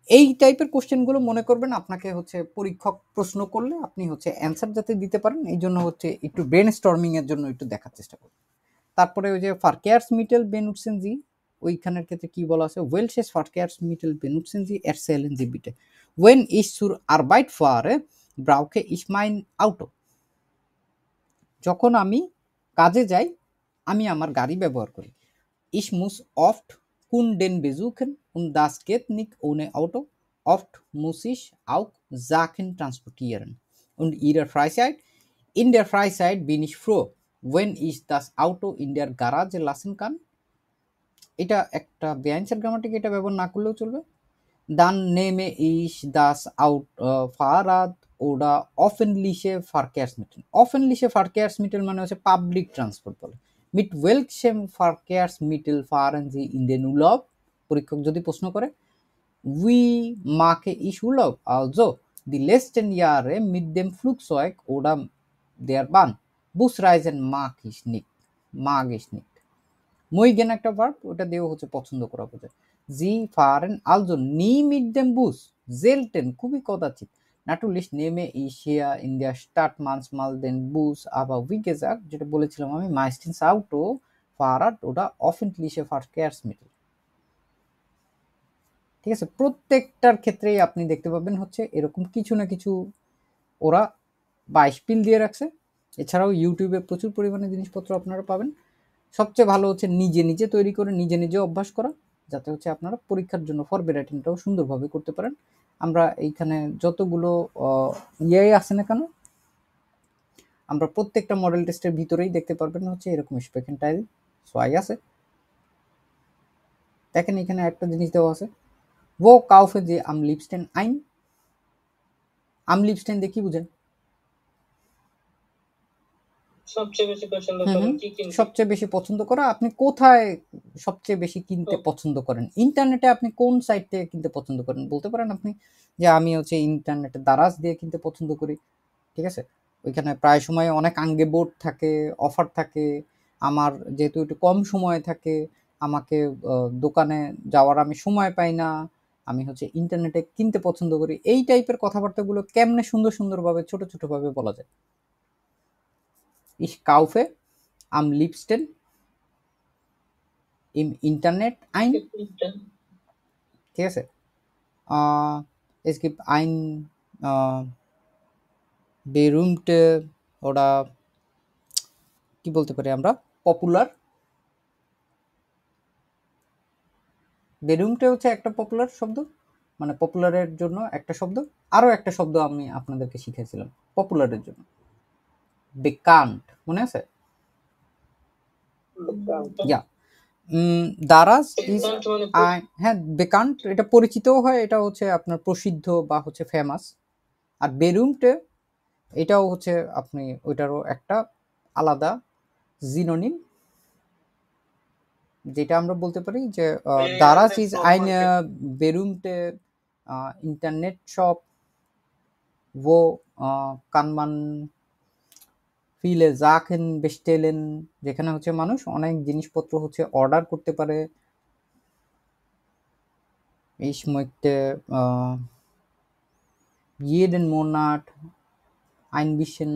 Speaker 1: এই টাইপের কোশ্চেনগুলো মনে করবেন আপনাকে হচ্ছে পরীক্ষক প্রশ্ন করলে আপনি হচ্ছে অ্যান্সার যাতে দিতে পারেন, এই জন্য হচ্ছে একটু ব্রেন স্টর্মিং এর জন্য একটু দেখার চেষ্টা করুন। তারপরে ওই যে Verkehrsmittel benutzen Sie, ওইখানের ক্ষেত্রে কি বলা আছে, welches Verkehrsmittel benutzen Sie? Erzählen Sie bitte। Wenn ich zur Arbeit fahre, brauche ich mein Auto। যখন আমি কাজে যাই আমি আমার গাড়ি ব্যবহার করি। Ich muss oft Kunden besuchen und das geht nicht ohne Auto। Oft muss ich auch Sachen transportieren। Und Ihre Freizeit? In der Freizeit bin ich froh, wenn ich das Auto in der Garage lassen kann। এটা একটা বেআইনসার গ্রামাটিক, এটা ব্যবহার না করলেও চলবে। Dann nehme ich das Fahrrad oder öffentliche Verkehrsmittel। öffentliche Verkehrsmittel মানে হচ্ছে পাবলিক ট্রান্সপোর্ট বলে। Mit welchem Verkehrsmittel fahren Sie in den Urlaub? পরীক্ষক যদি প্রশ্ন করে Wie mache ich Urlaub? Also die letzten Jahre mit dem Flugzeug oder der Bahn। Busreisen mag ich nicht। Mögen একটা ভার্ব, ওটা দিয়েও হচ্ছে পছন্দ করা বোঝায়। Sie fahren also nie mit dem Bus। selten, খুবই কদাচিৎ। Natürlich nehme ich hier in der Stadt manchmal den Bus, aber wie gesagt, যেটা বলেছিলাম আমি, meistens Auto, Fahrrad oder öffentliche Verkehrsmittel। ঠিক আছে, প্রত্যেকটার ক্ষেত্রেই আপনি দেখতে পাবেন হচ্ছে এরকম কিছু না কিছু ওরা 22 পিল দিয়ে রাখছে। এছাড়াও ইউটিউবে প্রচুর পরিমাণে জিনিসপত্র আপনারা পাবেন। সবচেয়ে ভালো হচ্ছে নিজে নিজে তৈরি করে নিজে নিজে অভ্যাস করা, যাতে হচ্ছে আপনারা পরীক্ষার জন্য ফরবে রাইটিংটাও সুন্দরভাবে করতে পারেন। আমরা এইখানে যতগুলো আছে না কেন, আমরা প্রত্যেকটা মডেল টেস্টের ভিতরেই দেখতে পারবেন হচ্ছে এরকম স্পেকেন্টাইল সোয়াই আছে। দেখেন এখানে একটা জিনিস দেওয়া আছে, wo kaufen Sie am liebsten ein? am liebsten দিয়ে কি বুঝেন?
Speaker 5: সবচেয়ে বেশি পছন্দ
Speaker 1: হুম
Speaker 5: করেন
Speaker 1: হুম
Speaker 5: কি কিনতে?
Speaker 1: সবচেয়ে বেশি পছন্দ করা, আপনি কোথায় সবচেয়ে বেশি কিনতে
Speaker 5: ও,
Speaker 1: পছন্দ করেন? ইন্টারনেটে আপনি কোন সাইট থেকে কিনতে পছন্দ করেন? বলতে পারেন আপনি যে আমি হচ্ছে ইন্টারনেটে দারাজ দিয়ে কিনতে পছন্দ করি। ঠিক আছে? ওইখানে প্রায় সময় অনেক আঙ্গে বোর্ড থাকে, অফার থাকে। আমার যেহেতু একটু কম সময় থাকে, আমাকে দোকানে যাওয়ার আমি সময় পাই না। আমি হচ্ছে ইন্টারনেটে কিনতে পছন্দ করি। এই টাইপের কথাবার্তাগুলো কেমনে সুন্দর সুন্দরভাবে ছোট ছোটভাবে বলা যায়? Ich kaufe am liebsten im Internet ein.
Speaker 5: এটা
Speaker 1: ঠিক আছে? Es gibt ein berühmte oder কি বলতে পারি আমরা? পপুলার। বেরুমটা হচ্ছে একটা পপুলার শব্দ, মানে পপুলারের জন্য একটা শব্দ। আরো একটা শব্দ আমি আপনাদেরকে শিখাইছিলাম পপুলারের জন্য, বেকান্ট, মনে আছে? ইয়া, দারাজ ইজ,
Speaker 5: বেকান্ট মানে
Speaker 1: হ্যাঁ বেকান্ট এটা পরিচিতও হয়, এটা হচ্ছে আপনার প্রসিদ্ধ বা হচ্ছে ফেমাস। আর বেরুমটে এটাও হচ্ছে আপনি ওইটারও একটা আলাদা জিনোনিম, যেটা আমরা বলতে পারি যে দারাজ ইজ আইন বেরুমটে ইন্টারনেট শপ, wo kann man viele Sachen bestellen, যেখানে হচ্ছে মানুষ অনেক জিনিসপত্র হচ্ছে অর্ডার করতে পারে। Ich möchte jeden Monat ein bisschen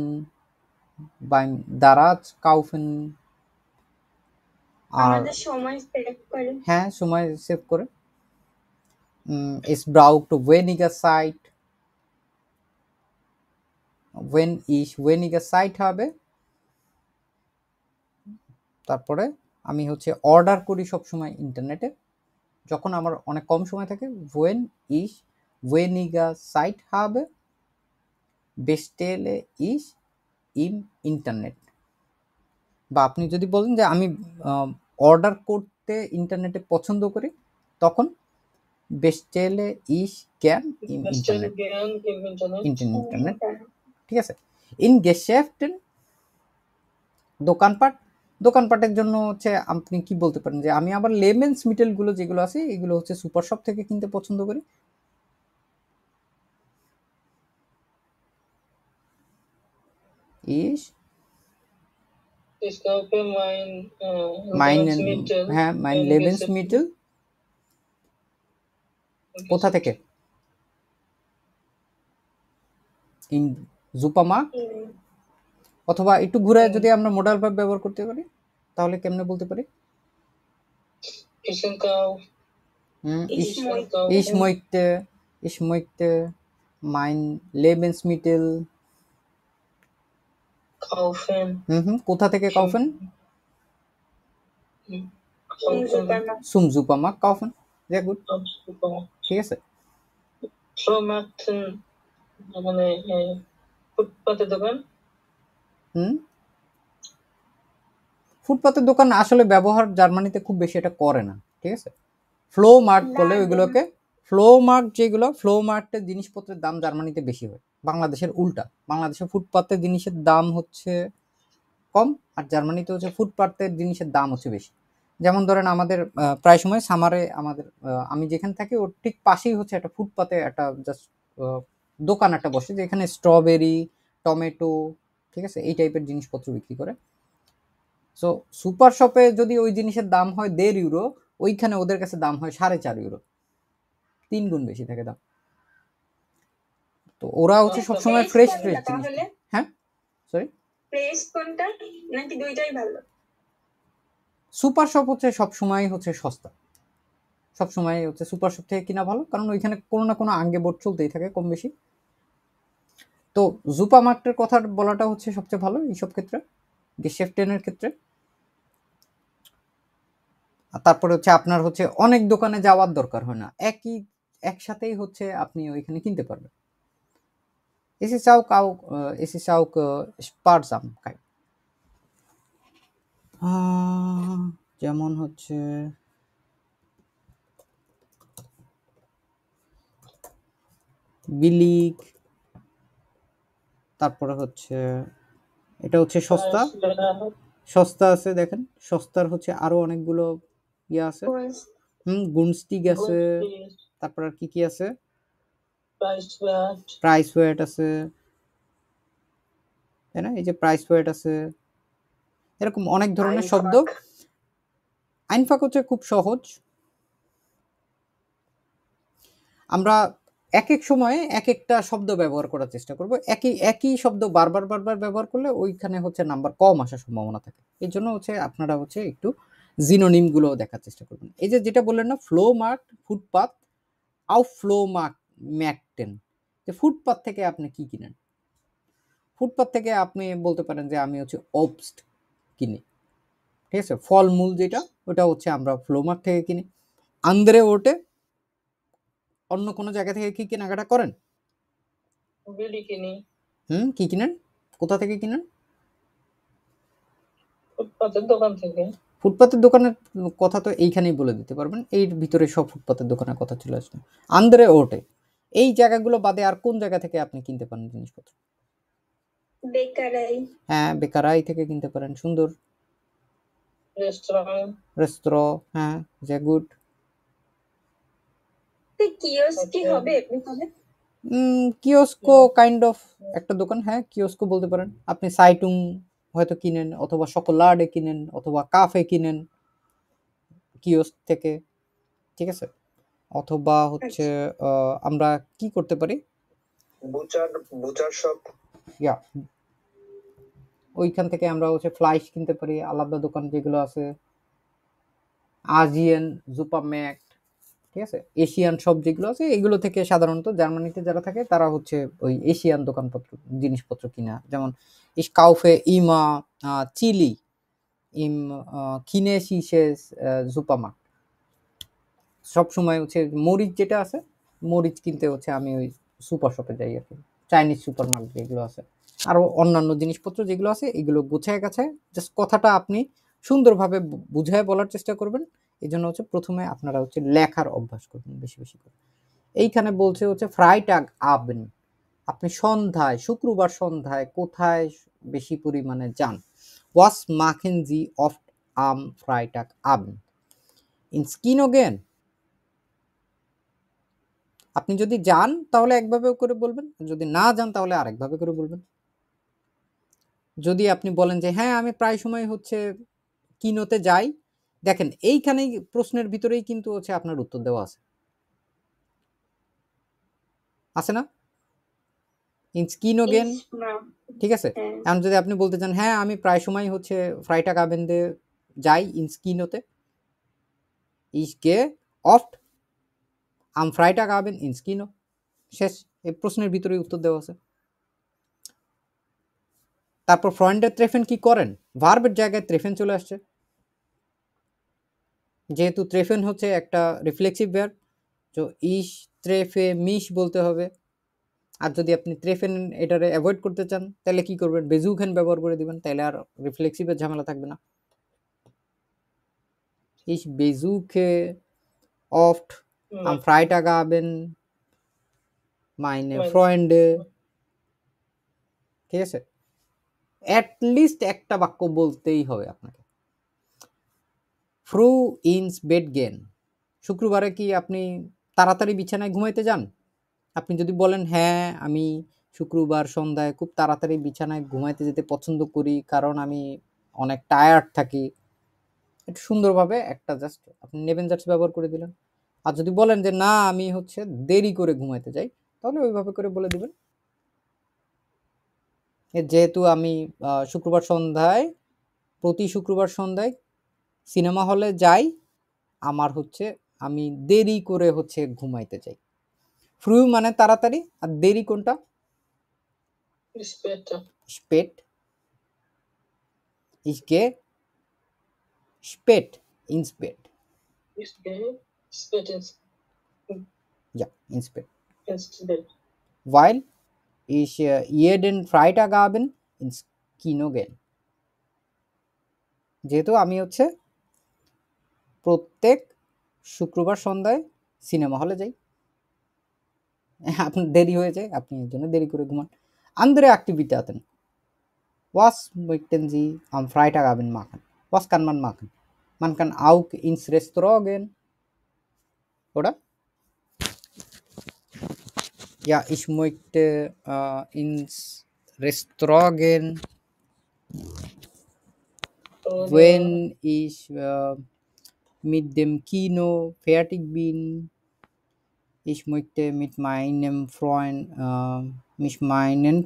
Speaker 1: beim Daraz kaufen। আর
Speaker 2: আমাদের সময় সেভ করে।
Speaker 1: হ্যাঁ, সময় সেভ করে। Es braucht weniger Zeit, wenn ich weniger Zeit habe। তারপরে আমি হচ্ছে অর্ডার করি সবসময় ইন্টারনেটে যখন আমার অনেক কম সময় থাকে। when ich weniger Zeit habe, bestelle ich im Internet। বা আপনি যদি বলেন যে আমি অর্ডার করতে ইন্টারনেটে পছন্দ করি, তখন bestelle ich gern im
Speaker 5: বেস্টেল
Speaker 1: Internet,
Speaker 5: জ্ঞান im Internet।
Speaker 1: ইন্টারনেট। ঠিক আছে? ইন Geschäften, দোকানপাট। দোকানপাটের জন্য হচ্ছে আপনি কি বলতে পারেন যে আমি আবার লেমেন্স মিটেল গুলো যেগুলো আছে এগুলো হচ্ছে সুপার শপ থেকে কিনতে পছন্দ করি। ইস
Speaker 5: Ich kaufe mein
Speaker 1: mine,
Speaker 5: Lebensmittel
Speaker 1: হ্যাঁ মাইন
Speaker 5: in
Speaker 1: লেবেন্স
Speaker 5: Geschäften।
Speaker 1: মিটেল। কোথা থেকে? In supermart. অথবা একটু ঘুরে যদি আমরা মোডাল ভার্ব ব্যবহার করতে পারি তাহলে কেমনে বলতে পারি?
Speaker 5: Ich kaufe,
Speaker 1: ich
Speaker 5: ich
Speaker 1: ich
Speaker 5: kaufe
Speaker 1: möchte ich möchte mein Lebensmittel
Speaker 5: kaufen,
Speaker 1: কোথা থেকে kaufen?
Speaker 5: kaufen
Speaker 1: zum Supermarkt kaufen। sehr gut,
Speaker 5: am Supermarkt।
Speaker 1: ঠিক আছে?
Speaker 5: Flohmärkten মানে ফুটপাতের দোকান।
Speaker 1: ফুটপাতের দোকান আসলে ব্যবহার জার্মানিতে খুব বেশি এটা করে না। ঠিক আছে? ফ্লো মার্ট বলে ওইগুলোকে। ফ্লো মার্ট, যেগুলো ফ্লো মার্টের জিনিসপত্রের দাম জার্মানিতে বেশি হয়, বাংলাদেশের উল্টা। বাংলাদেশে ফুটপাতের জিনিসের দাম হচ্ছে কম, আর জার্মানিতে হচ্ছে ফুটপাতের জিনিসের দাম হচ্ছে বেশি। যেমন ধরেন আমাদের প্রায় সময় সামারে আমাদের আমি যেখানে থাকি ওর ঠিক পাশেই হচ্ছে একটা ফুটপাতে একটা জাস্ট দোকান একটা বসে, যেখানে স্ট্রবেরি, টমেটো, ঠিক আছে, এই টাইপের জিনিসপত্র বিক্রি করে। সো সুপার শপে যদি ওই জিনিসের দাম হয় 1.5 ইউরো, ওইখানে ওদের কাছে দাম হয় 4.5 ইউরো, 3 গুণ বেশি থাকে দাম। তো ওরা হচ্ছে সবসময় ফ্রেশ ফ্রেশ জিনিস। হ্যাঁ সরি,
Speaker 2: ফ্রেশ কোনটা নাকি দুইটাই ভালো?
Speaker 1: সুপার শপ হচ্ছে সবসময় হচ্ছে সস্তা, সবসময় হচ্ছে সুপার শপ থেকে কিনা ভালো, কারণ ওইখানে কোনো না কোনো আঙ্গে বোর্ড চলতেই থাকে কম বেশি। তো সুপার মার্কেটের কথা বলাটা হচ্ছে সবচেয়ে ভালো এইসব ক্ষেত্রে, গেশেফটেনের ক্ষেত্রে। তারপরে হচ্ছে আপনার হচ্ছে অনেক দোকানে যাওয়ার দরকার হয় না, একসাথেই হচ্ছে আপনি ওইখানে কিনতে পারবেন। Es ist auch Sparsamkeit। যেমন হচ্ছে বিলিক, তারপরে হচ্ছে এটা হচ্ছে সস্তা, সস্তা আছে দেখেন, সস্তার হচ্ছে আরো অনেকগুলো ইয়ে আছে। গুনস্টিক আছে, তারপর আর কি কি আছে, প্রাইস ওয়েট আছে, তাই না? এই যে প্রাইস ওয়েট আছে, এরকম অনেক ধরনের শব্দ। আইনফাক হচ্ছে খুব সহজ। আমরা এক এক সময়ে এক একটা শব্দ ব্যবহার করার চেষ্টা করব। একই শব্দ বারবার ব্যবহার করলে ওইখানে হচ্ছে নাম্বার কম আসার সম্ভাবনা থাকে। এই জন্য হচ্ছে আপনারা হচ্ছে একটু জিনোনিম গুলো দেখার চেষ্টা করবেন। এই যে যেটা বললেন না, ফ্লো মার্ক, ফুটপাথ, আউ ফ্লো মার্ক ম্যাকটেন, যে ফুটপাথ থেকে আপনি কি কিনেন? ফুটপাথ থেকে আপনি বলতে পারেন যে আমি হচ্ছে অবস্ট কিনি, ঠিক আছে? ফলমূল যেটা, ওটা হচ্ছে আমরা ফ্লো মার্ক থেকে কিনি। আন্দ্রে ওটে, অন্য কোনো জায়গা থেকে কি কেনাকাটা করেন?
Speaker 5: বিড়ি কিনি,
Speaker 1: কি কিনেন? কোথা থেকে কিনেন?
Speaker 5: ফুটপাতের দোকান থেকে।
Speaker 1: ফুটপাতের দোকানের কথা তো এইখানেই বলে দিতে পারবেন, এর ভিতরে সব ফুটপাতের দোকানের কথা চলে আসবে। আন্দ্রে ওটে, এই জায়গাগুলো বাদে আর কোন জায়গা থেকে আপনি কিনতে পারেন জিনিসপত্র?
Speaker 2: বেকারাই,
Speaker 1: হ্যাঁ, বেকারাই থেকে কিনতে পারেন, সুন্দর।
Speaker 5: রেস্টুরেন্ট,
Speaker 1: রেস্তোরাঁ, হ্যাঁ, যে গুড।
Speaker 2: কিওস্ক কি হবে তাহলে?
Speaker 1: কিওস্কো কাইন্ড অফ একটা দোকান, হ্যাঁ কিওস্কো বলতে পারেন। আপনি সাইটুং হয়তো কিনেন, অথবা শকোলাডে কিনেন, অথবা কাফে কিনেন কিওস্ক থেকে, ঠিক আছে? অথবা হচ্ছে আমরা কি করতে পারি,
Speaker 4: বুচার শপ,
Speaker 1: ইয়া, ওইখান থেকে আমরা হচ্ছে ফ্লাইশ কিনতে পারি, আলাদা দোকান যেগুলো আছে, আজিয়ান, জুপাম্যাক্ট, ঠিক আছে? এশিয়ান সব যেগুলো আছে এগুলো থেকে সাধারণত জার্মানিতে যারা থাকে তারা হচ্ছে ওই এশিয়ান দোকানপত্র জিনিসপত্র কিনা, যেমন ইস কাউফে ইমা চিলি ইম কিনেসিসেস জুপামার্ট। সব সময় হচ্ছে মরিচ যেটা আছে, মরিচ কিনতে হচ্ছে আমি ওই সুপার শপে যাই আর কি, চাইনিজ সুপার মার্কেট যেগুলো আছে, আরও অন্যান্য জিনিসপত্র যেগুলো আছে এগুলো গোছায় গাছায় জাস্ট কথাটা আপনি সুন্দরভাবে বুঝায় বলার চেষ্টা করবেন। এই জন্য হচ্ছে প্রথমে আপনারা হচ্ছে লেখার অভ্যাস করবেন বেশি বেশি করে। এইখানে বলছে হচ্ছে ফ্রাইটাগ আবেন, আপনি সন্ধ্যায়, শুক্রবার সন্ধ্যায় কোথায় বেশি পরিমাণে যান? ওয়াস মাখেন জি অফট আম ফ্রাইটাগ আবেন ইন স্কিনোগেন। আপনি যদি যান তাহলে একভাবে করে বলবেন, যদি না যান তাহলে আরেকভাবে করে বলবেন। যদি আপনি বলেন যে হ্যাঁ আমি প্রায় সময় হচ্ছে কিনোতে যাই, দেখেন এইখানেই প্রশ্নের ভিতরেই কিন্তু হচ্ছে আপনার উত্তর দেওয়া আছে, আছে না? ইন স্কিনোগেন, ঠিক আছে? এখন যদি আপনি বলতে চান হ্যাঁ আমি প্রায় সময় হচ্ছে ফ্রাইটাগ আবেন্দে যাই ইন স্কিনোতে, ইস গে অফট আম ফ্রাইটাগ আবেন ইন স্কিনো, শেষ। এই প্রশ্নের ভিতরেই উত্তর দেওয়া আছে। তারপর ফ্রয়েন্ডের ট্রেফেন কি করেন? ভার্বের জায়গায় ট্রেফেন চলে আসছে, যেহেতু ট্রেফেন হচ্ছে একটা রিফ্লেক্সিভ ভার্ব, তো ইস ট্রেফে মিশ বলতে হবে। আর যদি আপনি ট্রেফেন এটারে অ্যাভয়েড করতে চান তাহলে কি করবেন? বেজুখেন ব্যবহার করে দিবেন, তাহলে আর রিফ্লেক্সিভের ঝামেলা থাকবে না। ইস বেজুখে অফট আম ফ্রাইটাগ আবেন মাইনে ফ্রয়েন্ডে, ঠিক আছে? অ্যাটলিস্ট একটা বাক্য বলতেই হবে আপনাকে। ফ্রু ইনস বেড গেন, শুক্রবারে কি আপনি তাড়াতাড়ি বিছানায় ঘুমাইতে যান? আপনি যদি বলেন হ্যাঁ আমি শুক্রবার সন্ধ্যায় খুব তাড়াতাড়ি বিছানায় ঘুমাইতে যেতে পছন্দ করি কারণ আমি অনেক টায়ার্ড থাকি, একটু সুন্দরভাবে একটা জাস্ট আপনি নেবেন জাস্ট ব্যবহার করে দিলেন। আর যদি বলেন যে না আমি হচ্ছে দেরি করে ঘুমাইতে যাই, তাহলে ওইভাবে করে বলে দিবেন যেহেতু আমি প্রতি শুক্রবার সন্ধ্যায় সিনেমা হলে যাই, আমার হচ্ছে আমি দেরি করে হচ্ছে ঘুমাইতে যাই। ফ্রু মানে তাড়াতাড়ি, আর দেরি কোনটা? Spate, ich gehe spät ins Bett. Ja, ins Bett. Weil ich jeden Freitagabend ins Kino gehe. যেহেতু আমি হচ্ছে প্রত্যেক শুক্রবার সন্ধ্যায় সিনেমা হলে যাই, আপনার দেরি হয়ে যায়, আপনি এর জন্য দেরি করে ঘুমান। আন্দ্রে অ্যাক্টিভিটাতেন, Was möchten Sie am Freitagabend machen? Was kann man machen? Man kann auch ins Restaurant gehen, oder? Ja, ich möchte ins Restaurant gehen,
Speaker 5: Und
Speaker 1: wenn ich mit dem Kino fertig bin. Ich möchte mit meinen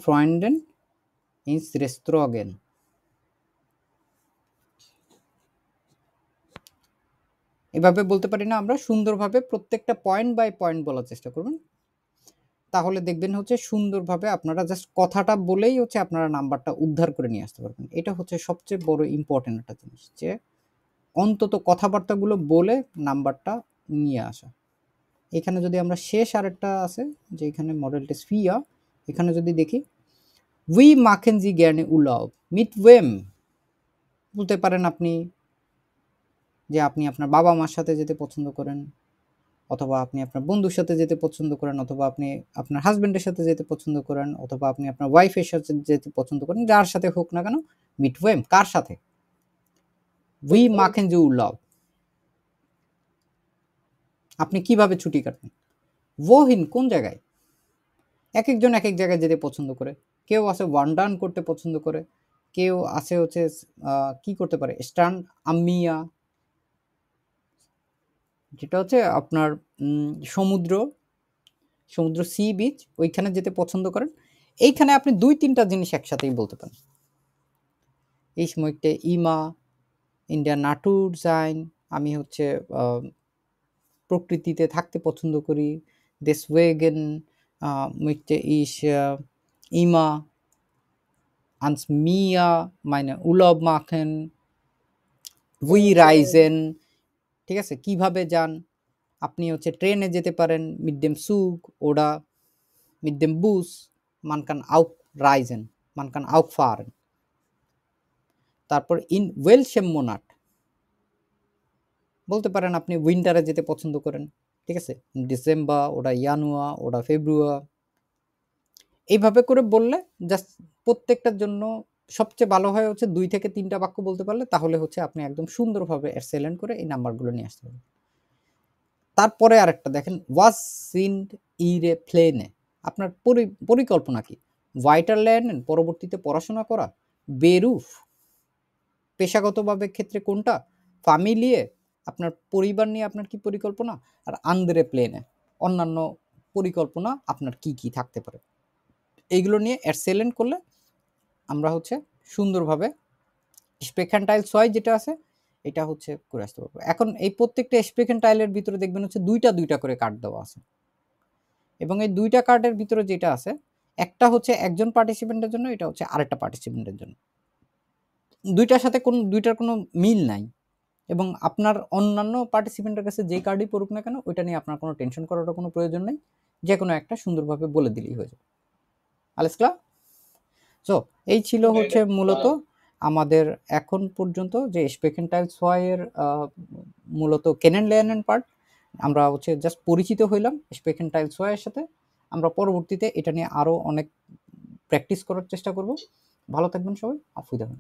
Speaker 1: Freunden ins Restaurant gehen. এভাবে বলতে পারি না আমরা, সুন্দরভাবে প্রত্যেকটা পয়েন্ট বাই পয়েন্ট বলার চেষ্টা করবেন, তাহলে দেখবেন হচ্ছে সুন্দরভাবে আপনারা জাস্ট কথাটা বলেই হচ্ছে আপনারা নাম্বারটা উদ্ধার করে নিয়ে আসতে পারবেন। এটা হচ্ছে সবচেয়ে বড় ইম্পর্টেন্ট একটা জিনিস, যে অন্তত কথাবার্তাগুলো বলে নাম্বারটা নিয়ে আসা। এখানে যদি আমরা শেষ আরেকটা আছে যে এখানে মডেল টেস্ট ফিয়া, এখানে যদি দেখি we machen Sie gerne Urlaub mit wem, বলতে পারেন আপনি যে আপনি আপনার বাবা মার সাথে যেতে পছন্দ করেন, অথবা আপনি আপনার বন্ধুর সাথে যেতে পছন্দ করেন, অথবা আপনি আপনার হাজবেন্ডের সাথে যেতে পছন্দ করেন, অথবা আপনি আপনার ওয়াইফের সাথে যেতে পছন্দ করেন, যার সাথে হোক না কেন, মিট ওয়েম কার সাথে, উই machen Sie Urlaub, আপনি কিভাবে ছুটি কাটান, wohin কোন জায়গায়, এক একজন এক এক জায়গায় যেতে পছন্দ করে, কেউ আছে ওয়ান্ডার্ন করতে পছন্দ করে, কেউ আছে হচ্ছে কি করতে পারে স্ট্যান্ড আমিয়া, যেটা হচ্ছে আপনার সমুদ্র সি বিচ, ওইখানে যেতে পছন্দ করেন। এইখানে আপনি 2-3টা জিনিস একসাথেই বলতে পারেন। Ich möchte immer in der Natur sein, আমি হচ্ছে প্রকৃতিতে থাকতে পছন্দ করি। Deswegen möchte ich immer ans Meer meine Urlaub machen. We reisen, ঠিক আছে, কিভাবে যান, আপনি হচ্ছে ট্রেনে যেতে পারেন, mit dem Zug oder mit dem Bus, man kann auch reisen, man kann auch fahren। তারপর in welchem Monat, বলতে পারেন আপনি উইন্টারে যেতে পছন্দ করেন, ঠিক আছে, ডিসেম্বর ওটা জানুয়ার ওটা ফেব্রুয়ারি, এইভাবে করে বললে জাস্ট প্রত্যেকটার জন্য সবচেয়ে ভালো হয় হচ্ছে 2 থেকে 3টা বাক্য বলতে পারলে, তাহলে হচ্ছে আপনি একদম সুন্দরভাবে এক্সেলেন্ট করে এই নাম্বারগুলো নিয়ে আসতে পারবেন। তারপরে আরেকটা দেখেন, ওয়াজ সিন্ড ইরে প্লেনে, আপনার পরিকল্পনা কি, ভাইটার ল্যান্ড পরবর্তীতে পড়াশোনা করা, বেরুফ পেশাগতভাবে ক্ষেত্রে কোনটা, ফ্যামিলিয়ে আপনার পরিবার নিয়ে আপনার কি পরিকল্পনা, আর আন্দ্রে প্লেনে অন্যান্য পরিকল্পনা আপনার কি কি থাকতে পারে, এইগুলো নিয়ে এক্সেলেন্ট করলে আমরা হচ্ছে সুন্দরভাবে স্পেখান টাইল 6 যেটা আছে এটা হচ্ছে করে আসতে পারবো। এখন এই প্রত্যেকটা স্পেখান টাইলের ভিতরে দেখবেন হচ্ছে 2টা করে কার্ড দেওয়া আছে, এবং এই 2টা কার্ডের ভিতরে যেটা আছে একটা হচ্ছে একজন পার্টিসিপেন্টের জন্য, এটা হচ্ছে আরেকটা পার্টিসিপেন্টের জন্য, দুইটার সাথে দুইটার কোনো মিল নাই, এবং আপনার অন্যান্য পার্টিসিপেন্টের কাছে যে কার্ডই পড়ুক না কেন ওইটা নিয়ে আপনার কোনো টেনশন করার কোনো প্রয়োজন নেই, যে কোনো একটা সুন্দরভাবে বলে দিলেই হয়ে যাবে। আলেস ক্লা, সো এই ছিল হচ্ছে মূলত আমাদের এখন পর্যন্ত যে স্পেখান টাইল 6 এর মূলত কেনেন লেয়ারেন পার্ট, আমরা হচ্ছে জাস্ট পরিচিত হইলাম স্পেখান টাইল 6 এর সাথে। আমরা পরবর্তীতে এটা নিয়ে আরো অনেক প্র্যাকটিস করার চেষ্টা করব। ভালো থাকবেন সবাই, আফু দেখবেন।